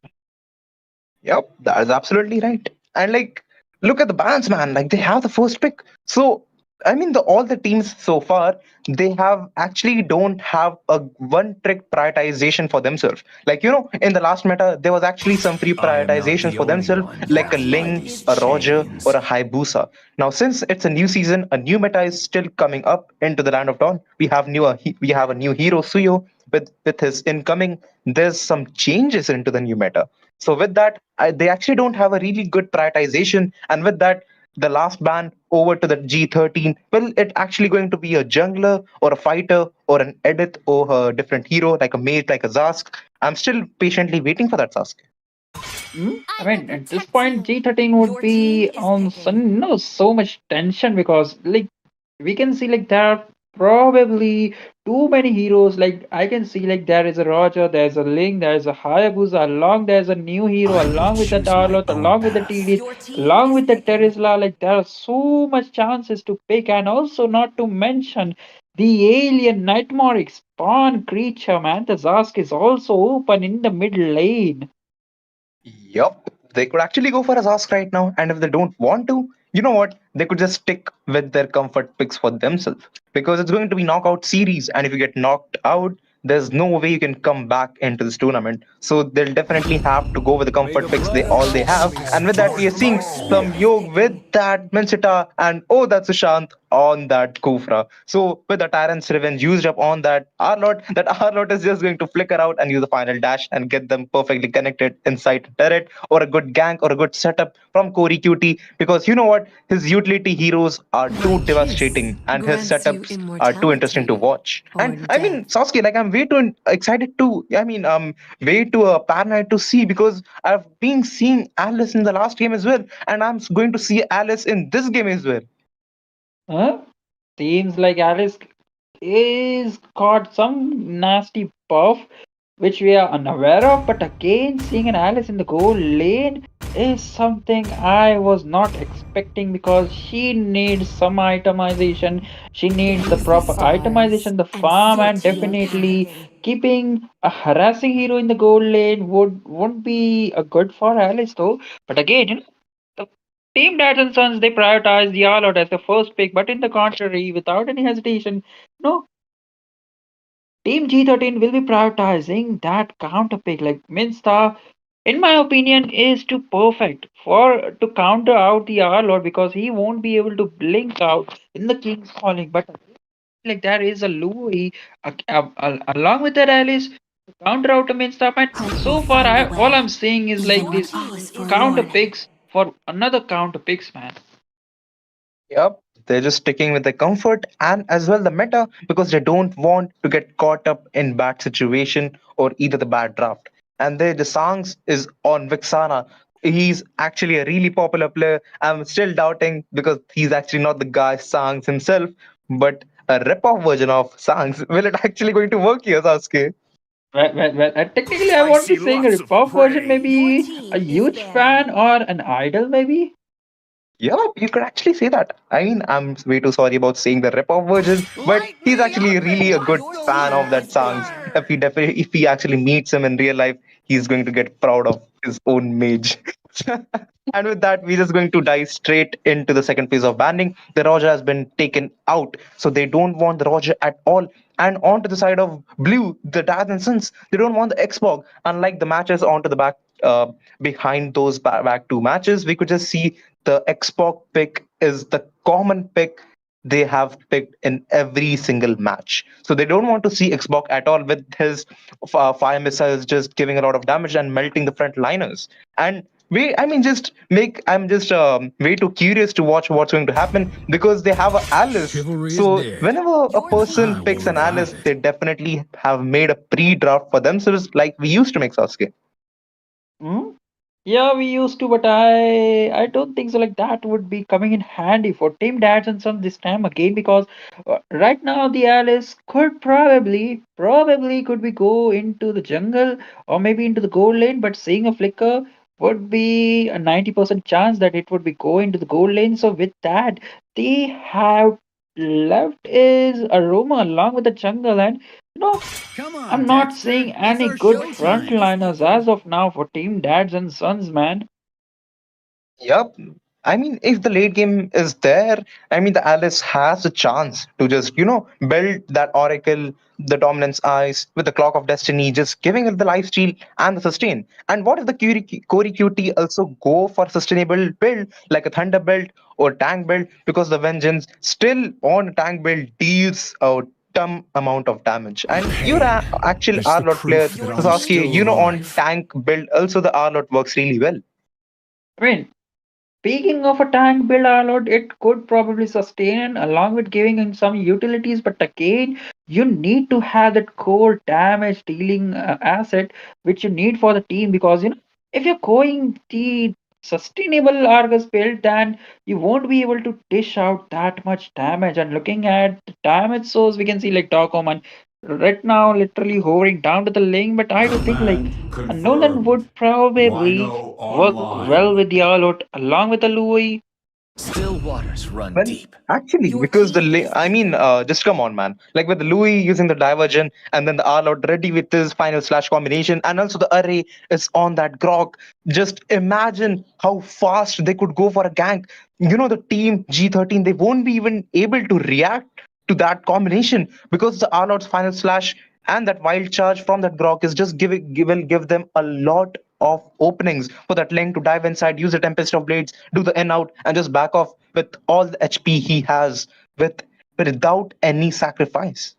[SPEAKER 3] Yep, that is absolutely right. And like, look at the bands, man. Like they have the first pick. So I mean, the all the teams so far they have actually don't have a one trick prioritization for themselves. Like in the last meta, there was actually some free
[SPEAKER 6] I am not
[SPEAKER 3] prioritizations
[SPEAKER 6] the
[SPEAKER 3] for
[SPEAKER 6] only
[SPEAKER 3] themselves,
[SPEAKER 6] one
[SPEAKER 2] Your
[SPEAKER 3] like a
[SPEAKER 6] bound by
[SPEAKER 2] team
[SPEAKER 3] Ling,
[SPEAKER 2] is
[SPEAKER 6] these
[SPEAKER 3] a
[SPEAKER 2] banned.
[SPEAKER 3] Roger, or
[SPEAKER 6] chains.
[SPEAKER 3] a Hayabusa. Now, since it's a new season, a new meta is still coming up into the Land of Dawn. We have a new hero Suyo with his incoming. There's some changes into the new meta. So with that, they actually don't have a really good prioritization, and with that, the last ban over to the G13. Well, it actually going to be a jungler or a fighter or an edit or a different hero like a mage like a Zask. I'm still patiently waiting for that Zask.
[SPEAKER 1] I mean, at this point, G13 would
[SPEAKER 2] Your team
[SPEAKER 1] be
[SPEAKER 2] is
[SPEAKER 1] on
[SPEAKER 2] picking.
[SPEAKER 1] some, no, so much tension because, like, we can see, like, there are probably too many heroes. Like, I can see, like, there is a Roger, there's a Link, there's a Hayabusa, along there's a new hero,
[SPEAKER 6] I will
[SPEAKER 1] along with the
[SPEAKER 6] choose my
[SPEAKER 1] Tarlot,
[SPEAKER 6] own
[SPEAKER 1] along with the
[SPEAKER 6] path.
[SPEAKER 1] TDs,
[SPEAKER 2] Your team
[SPEAKER 1] along
[SPEAKER 2] is
[SPEAKER 1] with the
[SPEAKER 2] picking.
[SPEAKER 1] Terisla. Like, there are so much chances to pick, and also not to mention the alien Nightmaric spawn creature, man. The Zask is also open in the mid lane.
[SPEAKER 3] Yup, they could actually go for a Zask right now, and if they don't want to, you know what? They could just stick with their comfort picks for themselves because it's going to be knockout series, and if you get knocked out, there's no way you can come back into this tournament. So they'll definitely have to go with the
[SPEAKER 6] May the
[SPEAKER 3] comfort picks
[SPEAKER 6] blood
[SPEAKER 3] they have, and with that we are
[SPEAKER 2] Your
[SPEAKER 3] seeing
[SPEAKER 2] team
[SPEAKER 3] some
[SPEAKER 2] is
[SPEAKER 3] Yog with
[SPEAKER 2] picking.
[SPEAKER 3] that Minchita and oh that's Sushant on that Kufra. So with the Tyrant's Revenge used up on that Arlot, that Arlot is just going to flicker out and use the final dash and get them perfectly connected inside the turret or a good gank or a good setup from Corey QT because you know what? His utility heroes are too devastating and his setups are too interesting to watch. And I mean, Sasuke, like I'm way too excited to, way too paranoid to see because I've been seeing Alice in the last game as well, and I'm going to see Alice in this game as well.
[SPEAKER 1] Huh? Seems like Alice is got some nasty buff which we are unaware of, but again, seeing an Alice in the goal lane is something I was not expecting because she needs some itemization. She needs the proper itemization, the farm,
[SPEAKER 2] Your
[SPEAKER 1] and
[SPEAKER 2] team is
[SPEAKER 1] definitely
[SPEAKER 2] picking.
[SPEAKER 1] keeping a harassing hero in the goal lane won't be a good for Alice though. But again, the team Dads and Sons they prioritize the all out as the first pick, but in the contrary, without any hesitation, no, Team G13 will be prioritizing that counter pick like Minsta. in my opinion, is too perfect for to counter out the Lord because he won't be able to blink out in the King's Calling. But like there is a Louis along with that Alice to counter out the main stuff. And
[SPEAKER 2] Hope will
[SPEAKER 1] so far,
[SPEAKER 2] find a
[SPEAKER 1] all
[SPEAKER 2] way,
[SPEAKER 1] I'm seeing is
[SPEAKER 2] even
[SPEAKER 1] like
[SPEAKER 2] when
[SPEAKER 1] this
[SPEAKER 2] all is
[SPEAKER 1] counter
[SPEAKER 2] forlorn.
[SPEAKER 1] picks for another counter picks, man.
[SPEAKER 3] Yep, they're just sticking with the comfort and as well the meta because they don't want to get caught up in bad situation or either the bad draft. And the songs is on Vixana. He's actually a really popular player. I'm still doubting because he's actually not the guy Sangs himself, but a rip-off version of Sangs. Will it actually going to work here, Sasuke?
[SPEAKER 1] Technically, I
[SPEAKER 6] I
[SPEAKER 1] won't be
[SPEAKER 6] see
[SPEAKER 1] saying a
[SPEAKER 6] lots of
[SPEAKER 1] ripoff version,
[SPEAKER 6] prey.
[SPEAKER 2] Your
[SPEAKER 1] maybe a
[SPEAKER 2] team is
[SPEAKER 1] huge
[SPEAKER 2] banned.
[SPEAKER 1] fan or an idol, maybe.
[SPEAKER 3] Yeah, you could actually say that. I mean, I'm way too sorry about saying the rip-off version, but
[SPEAKER 6] Light
[SPEAKER 3] he's
[SPEAKER 6] me
[SPEAKER 3] actually
[SPEAKER 6] up and
[SPEAKER 3] really a good
[SPEAKER 2] Your
[SPEAKER 6] watch the
[SPEAKER 3] fan
[SPEAKER 2] team
[SPEAKER 3] of
[SPEAKER 2] is
[SPEAKER 3] that
[SPEAKER 6] world
[SPEAKER 3] songs.
[SPEAKER 2] banned.
[SPEAKER 6] burn.
[SPEAKER 3] If he actually meets him in real life, he's going to get proud of his own mage. And with that, we're just going to dive straight into the second phase of banning. The Roger has been taken out, so they don't want the Roger at all. And onto the side of blue, the Dad and Sons, they don't want the Xbox. Unlike the matches onto the back, behind those back two matches, we could just see the Xbox pick is the common pick they have picked in every single match. So they don't want to see Xbox at all with his fire missiles just giving a lot of damage and melting the front liners. And I mean, I'm just way too curious to watch what's going to happen because they have a Alice.
[SPEAKER 6] Chivalry is
[SPEAKER 3] So
[SPEAKER 6] dead.
[SPEAKER 3] whenever a
[SPEAKER 2] Your
[SPEAKER 3] person
[SPEAKER 6] I
[SPEAKER 2] team
[SPEAKER 3] picks
[SPEAKER 6] will
[SPEAKER 2] is
[SPEAKER 3] an Alice,
[SPEAKER 6] guide
[SPEAKER 2] banned.
[SPEAKER 3] they
[SPEAKER 6] it.
[SPEAKER 3] definitely have made a pre-draft for themselves, like we used to make Sasuke.
[SPEAKER 1] Hmm? Yeah, we used to, but I don't think so. Like that would be coming in handy for Team Dads and Sons this time again because right now the Alice could probably could be go into the jungle or maybe into the gold lane, but seeing a flicker would be a 90% chance that it would be go into the gold lane. So with that, they have left is Aroma along with the jungle and you know
[SPEAKER 6] Come on,
[SPEAKER 1] I'm not
[SPEAKER 6] Dexter.
[SPEAKER 1] seeing
[SPEAKER 6] It's
[SPEAKER 1] any
[SPEAKER 6] our
[SPEAKER 1] good
[SPEAKER 2] Your team
[SPEAKER 6] showtime.
[SPEAKER 2] is
[SPEAKER 1] frontliners
[SPEAKER 2] weakened.
[SPEAKER 1] as of now for Team Dads and Sons, man.
[SPEAKER 3] Yep. I mean, if the late game is there, I mean, the Alice has a chance to just, build that Oracle, the Dominance Eyes with the Clock of Destiny, just giving it the lifesteal and the sustain. And what if the Corey QT also go for sustainable build like a Thunder build or tank build? Because the Vengeance still on a tank build deals a ton amount of damage. And you're
[SPEAKER 6] Pain
[SPEAKER 3] actual
[SPEAKER 6] is the
[SPEAKER 3] Arlot player,
[SPEAKER 6] proof
[SPEAKER 2] Your
[SPEAKER 6] that
[SPEAKER 3] so
[SPEAKER 6] I'm
[SPEAKER 2] team
[SPEAKER 3] Sasuke,
[SPEAKER 6] still
[SPEAKER 2] is
[SPEAKER 3] on
[SPEAKER 2] weakened.
[SPEAKER 6] alive.
[SPEAKER 3] tank build also the Arlot works really well.
[SPEAKER 1] I mean, speaking of a tank build Arlord, it could probably sustain along with giving in some utilities, but again, you need to have that core damage dealing asset which you need for the team because if you're going the sustainable Argus build, then you won't be able to dish out that much damage. And looking at the damage source, we can see like Docoman right now literally hovering down to the lane, but I do think like
[SPEAKER 6] Command
[SPEAKER 1] a Nolan
[SPEAKER 6] confirmed.
[SPEAKER 1] would probably
[SPEAKER 6] Rhino
[SPEAKER 1] work well
[SPEAKER 6] online.
[SPEAKER 1] with the Arlot along with the Louis.
[SPEAKER 6] Still waters run
[SPEAKER 3] Well,
[SPEAKER 6] deep.
[SPEAKER 3] actually,
[SPEAKER 2] Your
[SPEAKER 3] because
[SPEAKER 2] team is
[SPEAKER 3] I mean,
[SPEAKER 2] weakened.
[SPEAKER 3] just come on, man. Like with Louis using the diversion and then the Arlord ready with his final slash combination, and also the array is on that grok. Just imagine how fast they could go for a gank. The team G13, they won't be even able to react to that combination because the Arlord's final slash and that wild charge from that grok is just will give them a lot of openings for that link to dive inside, use the Tempest of Blades, do the in out, and just back off with all the HP he has with without any sacrifice.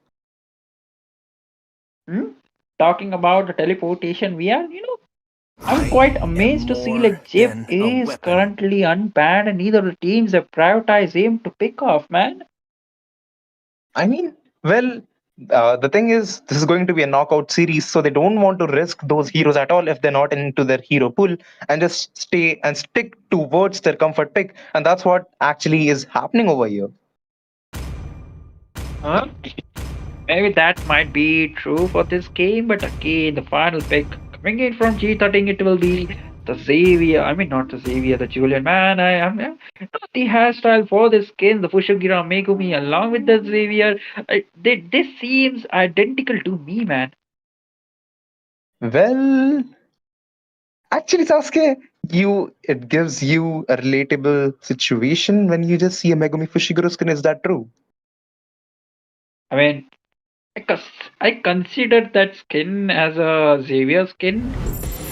[SPEAKER 1] Hmm? Talking about the teleportation, we are, I'm
[SPEAKER 6] I
[SPEAKER 1] quite
[SPEAKER 6] am
[SPEAKER 1] amazed to see
[SPEAKER 6] more
[SPEAKER 1] like Jeff
[SPEAKER 6] than a
[SPEAKER 1] is
[SPEAKER 6] weapon.
[SPEAKER 1] currently unbanned and neither of the teams have prioritized him to pick off, man.
[SPEAKER 3] I mean, well, the thing is, this is going to be a knockout series, so they don't want to risk those heroes at all if they're not into their hero pool and just stay and stick towards their comfort pick. And that's what actually is happening over here.
[SPEAKER 1] Huh? Maybe that might be true for this game, but again, the final pick coming in from G13, it will be the Xavier. I mean, not the Xavier, the Julian. Man, I am not the hairstyle for the skin, the Fushugira Megumi, along with the Xavier. This seems identical to me, man.
[SPEAKER 3] Well, actually, Sasuke, it gives you a relatable situation when you just see a Megumi Fushiguro skin. Is that true?
[SPEAKER 1] I mean, I considered that skin as a Xavier skin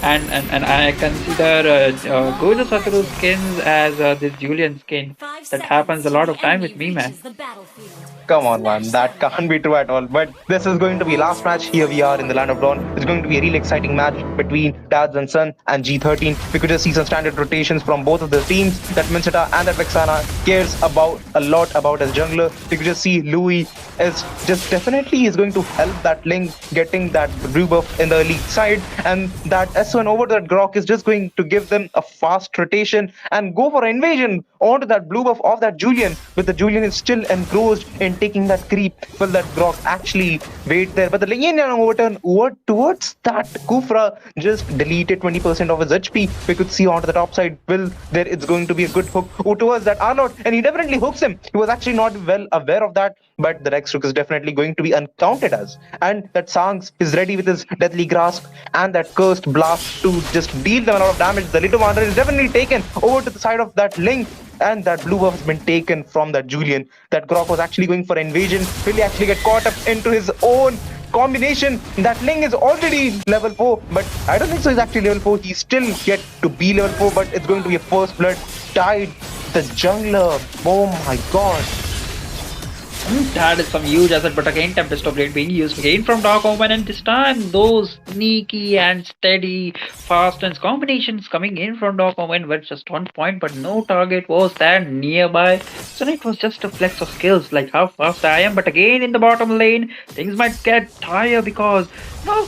[SPEAKER 1] And I consider Gojo Satoru skins as this Julian skin.
[SPEAKER 2] 5
[SPEAKER 1] That happens a
[SPEAKER 2] seconds till
[SPEAKER 1] lot
[SPEAKER 2] the
[SPEAKER 1] of time
[SPEAKER 2] enemy
[SPEAKER 1] with me, man.
[SPEAKER 2] reaches the battlefield.
[SPEAKER 3] Come on,
[SPEAKER 2] Smash
[SPEAKER 3] man. That
[SPEAKER 2] them.
[SPEAKER 3] can't be true at all. But this is going to be last match. Here we are in the Land of Dawn. It's going to be a really exciting match between Dads and Son and G13. We could just see some standard rotations from both of the teams. That Mincheta and that Vexana cares about a lot about his jungler. We could just see Louis is just definitely is going to help that Link getting that blue buff in the early side, and that S1 over that Grok is just going to give them a fast rotation and go for invasion onto that blue buff of that Julian, but the Julian is still engrossed in taking that creep. Will that Grok actually wait there? But the Linian overturn towards that Kufra just deleted 20% of his HP. We could see onto the top side, Will there it's going to be a good hook towards that Arnold, and he definitely hooks him. He was actually not well aware of that, but the next hook is definitely going to be uncounted as. And that Sangs is ready with his deathly grasp and that cursed blast to just deal them a lot of damage. The little Wanderer is definitely taken over to the side of that Link, and that blue buff has been taken from that Julian. That Grok was actually going for invasion. Will he actually get caught up into his own combination? That Ling is already level 4, but I don't think so. He's actually level 4. He's still yet to be level 4, but it's going to be a first blood tied. The jungler. Oh my god.
[SPEAKER 1] That is some huge asset, but again, Tempest of Blade being used again from Dark Omen, and this time those sneaky and steady fast and combinations coming in from Dark Omen were just on point, but no target was there nearby. So it was just a flex of skills, like how fast I am. But again, in the bottom lane, things might get tired because no.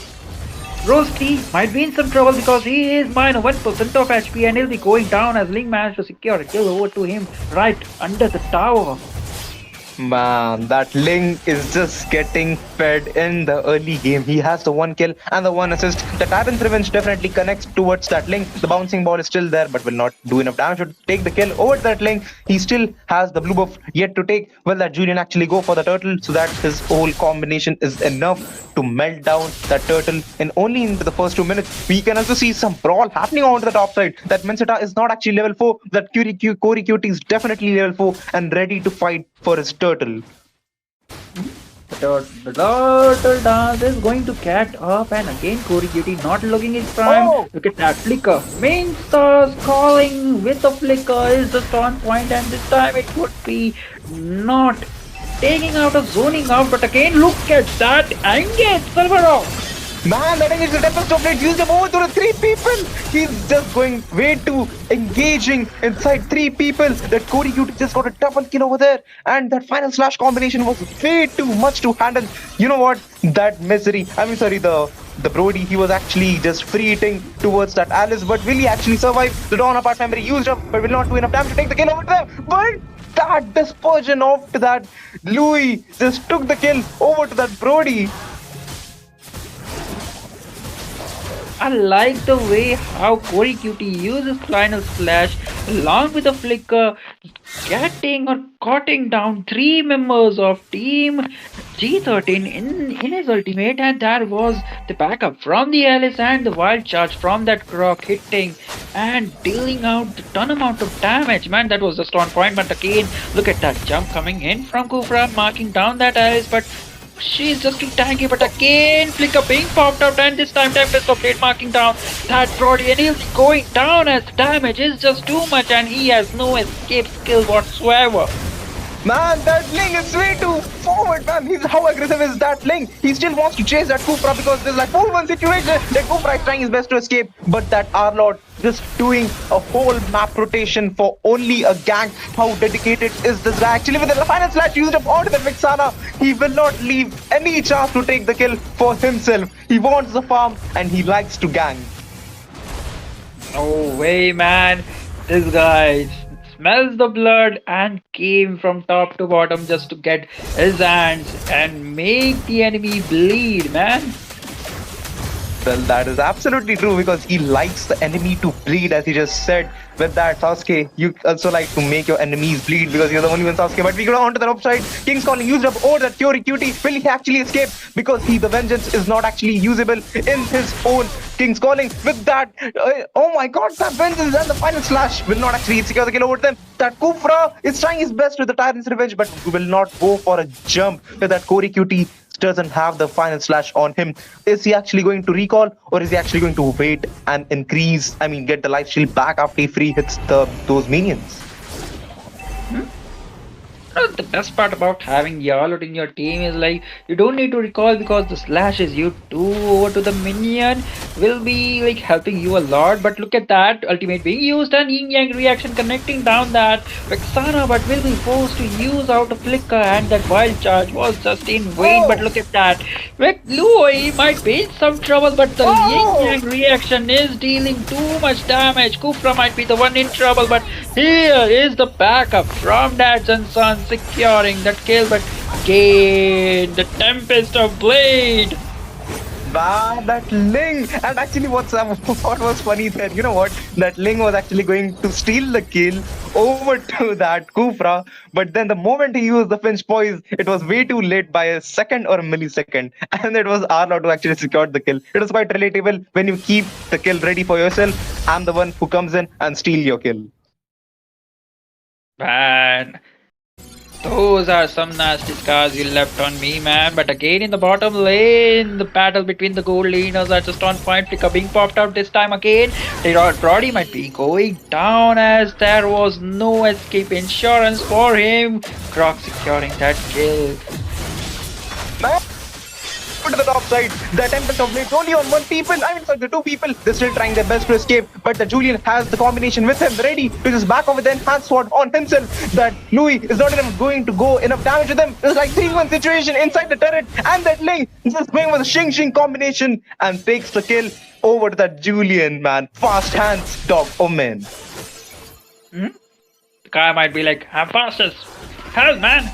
[SPEAKER 1] Roasty might be in some trouble because he is minus 1% of HP and he'll be going down as Link managed to secure a kill over to him right under the tower.
[SPEAKER 3] Man, that Ling is just getting fed in the early game. He has the 1 kill and the 1 assist. The Tyrant's Revenge definitely connects towards that Ling. The bouncing ball is still there, but will not do enough damage to take the kill over that Ling. He still has the blue buff yet to take. Will that Julian actually go for the turtle so that his whole combination is enough to melt down that turtle in only into the first 2 minutes? We can also see some brawl happening on the top side. That Minseta is not actually level 4. That Corey Cutie is definitely level 4 and ready to fight for his turtle.
[SPEAKER 1] The turtle dance is going to catch up, and again Corey Cutie not looking his prime.
[SPEAKER 3] Oh!
[SPEAKER 1] Look at that flicker. Main stars calling with the flicker is just on point, and this time it would be not taking out or zoning out. But again, look at that engage Silverrock.
[SPEAKER 3] Man, that is the Tempest of Blade used him over to the 3 people. He's just going way too engaging inside 3 people. That Corey Cutie just got a double kill over there. And that final slash combination was way too much to handle. You know what? That misery. The Brody, he was actually just free hitting towards that Alice. But will he actually survive? The Dawn apart memory used up, but will not do enough damage to take the kill over them. But that dispersion of that Louis just took the kill over to that Brody.
[SPEAKER 1] I like the way how Corey Cutie uses final slash along with the flicker, getting or cutting down 3 members of team G13 in his ultimate, and that was the backup from the Alice and the wild charge from that Croc hitting and dealing out the ton amount of damage. Man, that was just on point. But again, look at that jump coming in from Kufra, marking down that Alice, but she's just too tanky. But again, flicker being popped out, and this time Tempest of Blade marking down that Brody, and he's going down as the damage is just too much, and he has no escape skill whatsoever.
[SPEAKER 3] Man, that Ling is way too forward, man. How aggressive is that Ling? He still wants to chase that Kufra because there's like 4-1 situation. That Kufra is trying his best to escape, but that Arlord just doing a whole map rotation for only a gank. How dedicated is this guy? Actually, with the final slash used up onto the Vixana, he will not leave any chance to take the kill for himself. He wants the farm and he likes to gank.
[SPEAKER 1] No way, man. This guy smells the blood and came from top to bottom just to get his hands and make the enemy bleed, man.
[SPEAKER 3] Well, that is absolutely true because he likes the enemy to bleed, as he just said. With that, Sasuke, you also like to make your enemies bleed because you're the only one, Sasuke. But we go on to the upside. King's Calling used up over that Fury Cutie. Will he actually escape? Because the Vengeance is not actually usable in his own King's Calling. With that, oh my god, that Vengeance and the final slash will not actually secure the kill over them. That Kufra is trying his best with the Tyrant's Revenge, but will not go for a jump with that Corey Cutie doesn't have the final slash on him. Is he actually going to recall, or is he actually going to wait and increase? I mean, get the lifesteal back after he free hits those minions?
[SPEAKER 1] The best part about having Yarlot in your team is like you don't need to recall because the slashes you do over to the minion will be like helping you a lot. But look at that ultimate being used and yin yang reaction connecting down that Vexana, but will be forced to use out a flicker, and that wild charge was just in vain. But look at that. Louis might be in some trouble, but the yin yang reaction is dealing too much damage. Kufra might be the one in trouble, but here is the backup from Dads and Sons securing that kill, but again the Tempest of Blade.
[SPEAKER 3] Man, that Ling! And actually, what was funny there? You know what? That Ling was actually going to steal the kill over to that Kufra, but then the moment he used the Finch Poise, it was way too late by a second or a millisecond, and it was Arlot who actually secured the kill. It was quite relatable when you keep the kill ready for yourself. I'm the one who comes in and steal your kill.
[SPEAKER 1] Man, those are some nasty scars you left on me, man. But again, in the bottom lane, the battle between the gold laners are just on point. Flicker being popped out this time again. Brody might be going down as there was no escape insurance for him. Croc securing that kill.
[SPEAKER 3] Man, to the top side, the Tempest of Blades only on one people. I mean, sorry, the two people. They're still trying their best to escape, but the Julian has the combination with him ready to just back off with the enhanced sword on himself. That Louis is not even going to go enough damage to them. It's like 3-1 situation inside the turret, and that Ling is just going with a Shing combination and takes the kill over to that Julian, man. Fast hands, dog. Oh man.
[SPEAKER 1] The guy might be like, I'm fastest. Hell, man.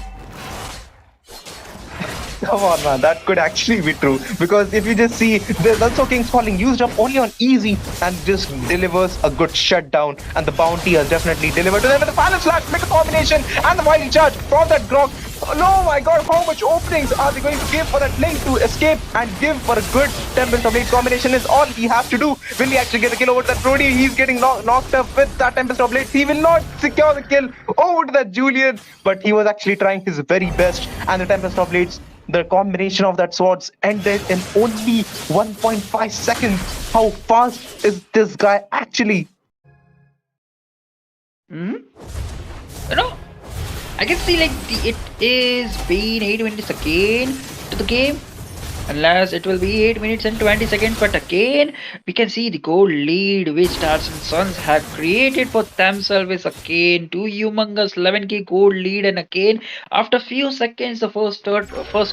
[SPEAKER 3] Come on, man, that could actually be true. Because if you just see, there's also King's Calling used up only on easy and just delivers a good shutdown. And the bounty has definitely delivered to them with the final slash, make a combination, and the wild charge from that Grog. Oh my god, how much openings are they going to give for that Link to escape and give for a good Tempest of Blades combination is all he has to do. Will he actually get the kill over to that Brody? He's getting knocked up with that Tempest of Blades. He will not secure the kill over to that Julian, but he was actually trying his very best, and the Tempest of Blades, the combination of that swords ended in only 1.5 seconds. How fast is this guy actually?
[SPEAKER 1] You know, I can see like it is been 8 minutes again to the game. Unless it will be 8 minutes and 20 seconds, but again we can see the goal lead which Stars and Sons have created for themselves is again 2 humongous 11k gold lead, and again after few seconds the first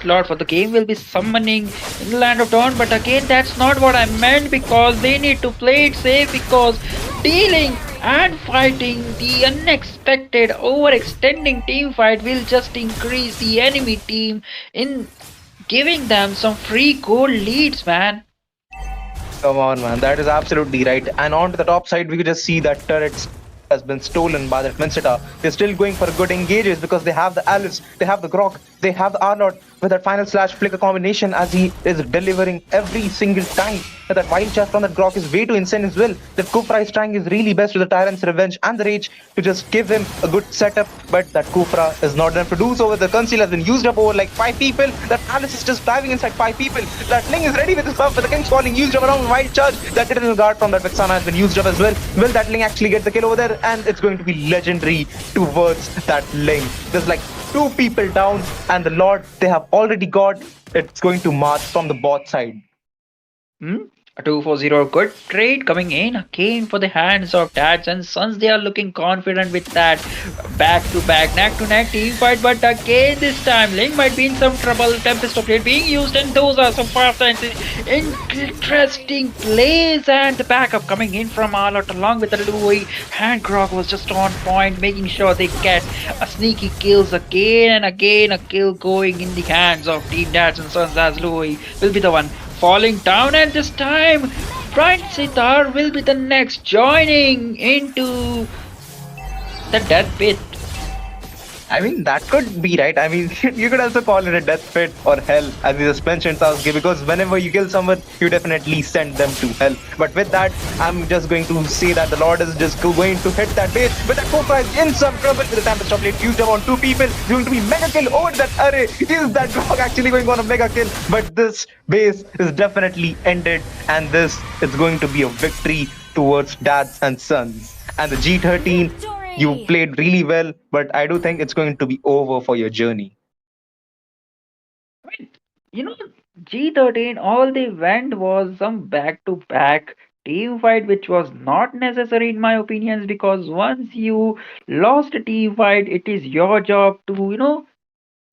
[SPEAKER 1] lord for the game will be summoning in the Land of Dawn. But again, that's not what I meant, because they need to play it safe, because dealing and fighting the unexpected overextending team fight will just increase the enemy team in giving them some free gold leads, man.
[SPEAKER 3] Come on, man, that is absolutely right. And on to the top side, we could just see that turrets has been stolen by the Minseta. They're still going for good engages because they have the Alice, they have the Grok, they have the Arlot with that final slash flicker combination as he is delivering every single time. That wild charge from that Grok is way too insane as well. That Kufra is trying his really best with the Tyrant's Revenge and the Rage to just give him a good setup, but that Kufra is not enough to do so. The Conceal has been used up over like 5 people. That Alice is just diving inside 5 people. That Ling is ready with his buff, but the King's Calling used up around the wild charge. That Eternal Guard from that Vexana has been used up as well. Will that Ling actually get the kill over there? And it's going to be legendary towards that Ling. There's like 2 people down, and the Lord they have already got. It's going to march from the bot side.
[SPEAKER 1] A 2-4-0 good trade coming in again for the hands of Dads and Sons. They are looking confident with that back-to-back, neck-to-neck team fight. But again, this time, Ling might be in some trouble. Tempest of Blade being used, and those are some fast and interesting plays. And the backup coming in from Arlot along with the Louis. And Grog was just on point, making sure they get a sneaky kills again and again. A kill going in the hands of Team Dads and Sons as Louis will be the one falling down, and this time Brian Sitar will be the next joining into the death pit.
[SPEAKER 3] I mean, that could be right. I mean, you could also call it a death pit or hell, as you just mentioned, Sasuke, because whenever you kill someone, you definitely send them to hell. But with that, I'm just going to say that the Lord is just going to hit that base, but that Cobra is in some trouble with the Tempest Chocolate used up on two people. It's going to be mega kill over that array. Is that dog actually going on a mega kill? But this base is definitely ended, and this is going to be a victory towards dads and sons. And the G13, you
[SPEAKER 2] Victory!
[SPEAKER 3] played really well, but I do think it's going to be over for your journey.
[SPEAKER 1] I mean, you know, G13, all they went was some back to back team fight, which was not necessary in my opinions, because once you lost a team fight, it is your job to,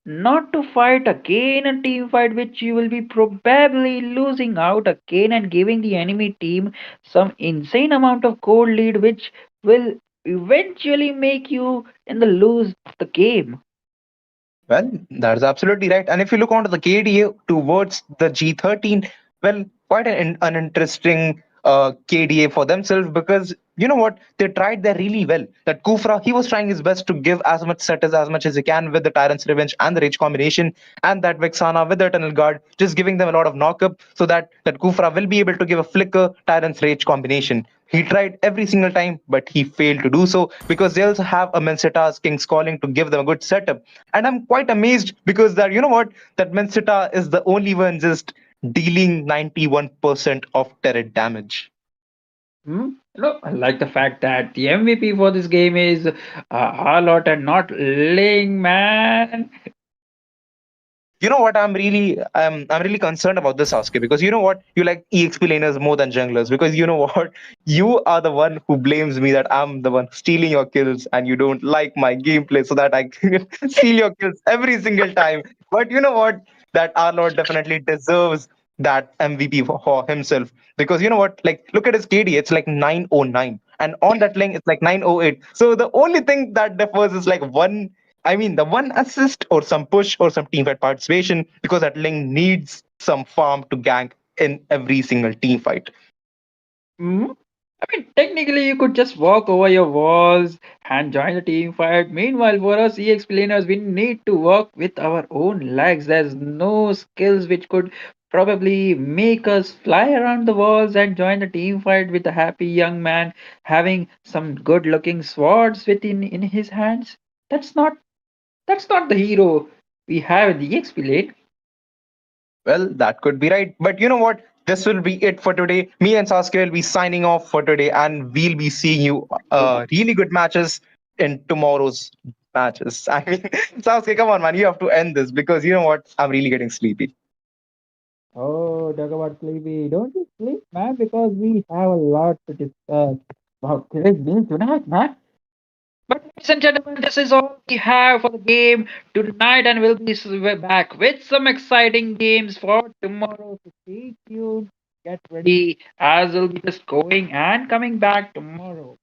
[SPEAKER 1] not to fight again a team fight which you will be probably losing out again and giving the enemy team some insane amount of gold lead which will eventually make you in the lose the game.
[SPEAKER 3] Well, that's absolutely right. And if you look onto the KDA towards the G13, well, quite an interesting KDA for themselves because you know what? They tried there really well. That Kufra, he was trying his best to give as much set as much as he can with the Tyrant's Revenge and the Rage combination, and that Vexana with the Eternal Guard, just giving them a lot of knockup so that Kufra will be able to give a flicker Tyrant's Rage combination. He tried every single time, but he failed to do so because they also have a Menseta's King's Calling to give them a good setup. And I'm quite amazed because that you know what that Menseta is the only one just dealing 91% of turret damage.
[SPEAKER 1] I like the fact that the MVP for this game is Harlot and not Ling, man.
[SPEAKER 3] You know what? I'm really concerned about this, Sasuke, because you know what? You like EXP laners more than junglers because you know what? You are the one who blames me that I'm the one stealing your kills and you don't like my gameplay so that I can steal your kills every single time. But you know what? That our Lord definitely deserves that MVP for himself because you know what? Like, look at his KD. It's like 909, and on that link it's like 908. So the only thing that differs is like one. I mean, the one assist or some push or some team fight participation because that Ling needs some farm to gank in every single team fight.
[SPEAKER 1] Mhm. I mean, technically, you could just walk over your walls and join the team fight. Meanwhile, for us EX players, we need to work with our own legs. There's no skills which could probably make us fly around the walls and join the team fight with a happy young man having some good-looking swords within in his hands. That's not that's not the hero we have in the EXP lane.
[SPEAKER 3] Well, that could be right. But you know what? This will be it for today. Me and Sasuke will be signing off for today, and we'll be seeing you really good matches in tomorrow's matches. I mean, Sasuke, come on, man. You have to end this because you know what? I'm really getting sleepy.
[SPEAKER 1] Oh, talk about sleepy. Don't you sleep, man, because we have a lot to discuss about today's game tonight, man. But ladies and gentlemen, this is all we have for the game tonight, and we'll be back with some exciting games for tomorrow. So stay tuned, get ready, as we'll be just going and coming back tomorrow.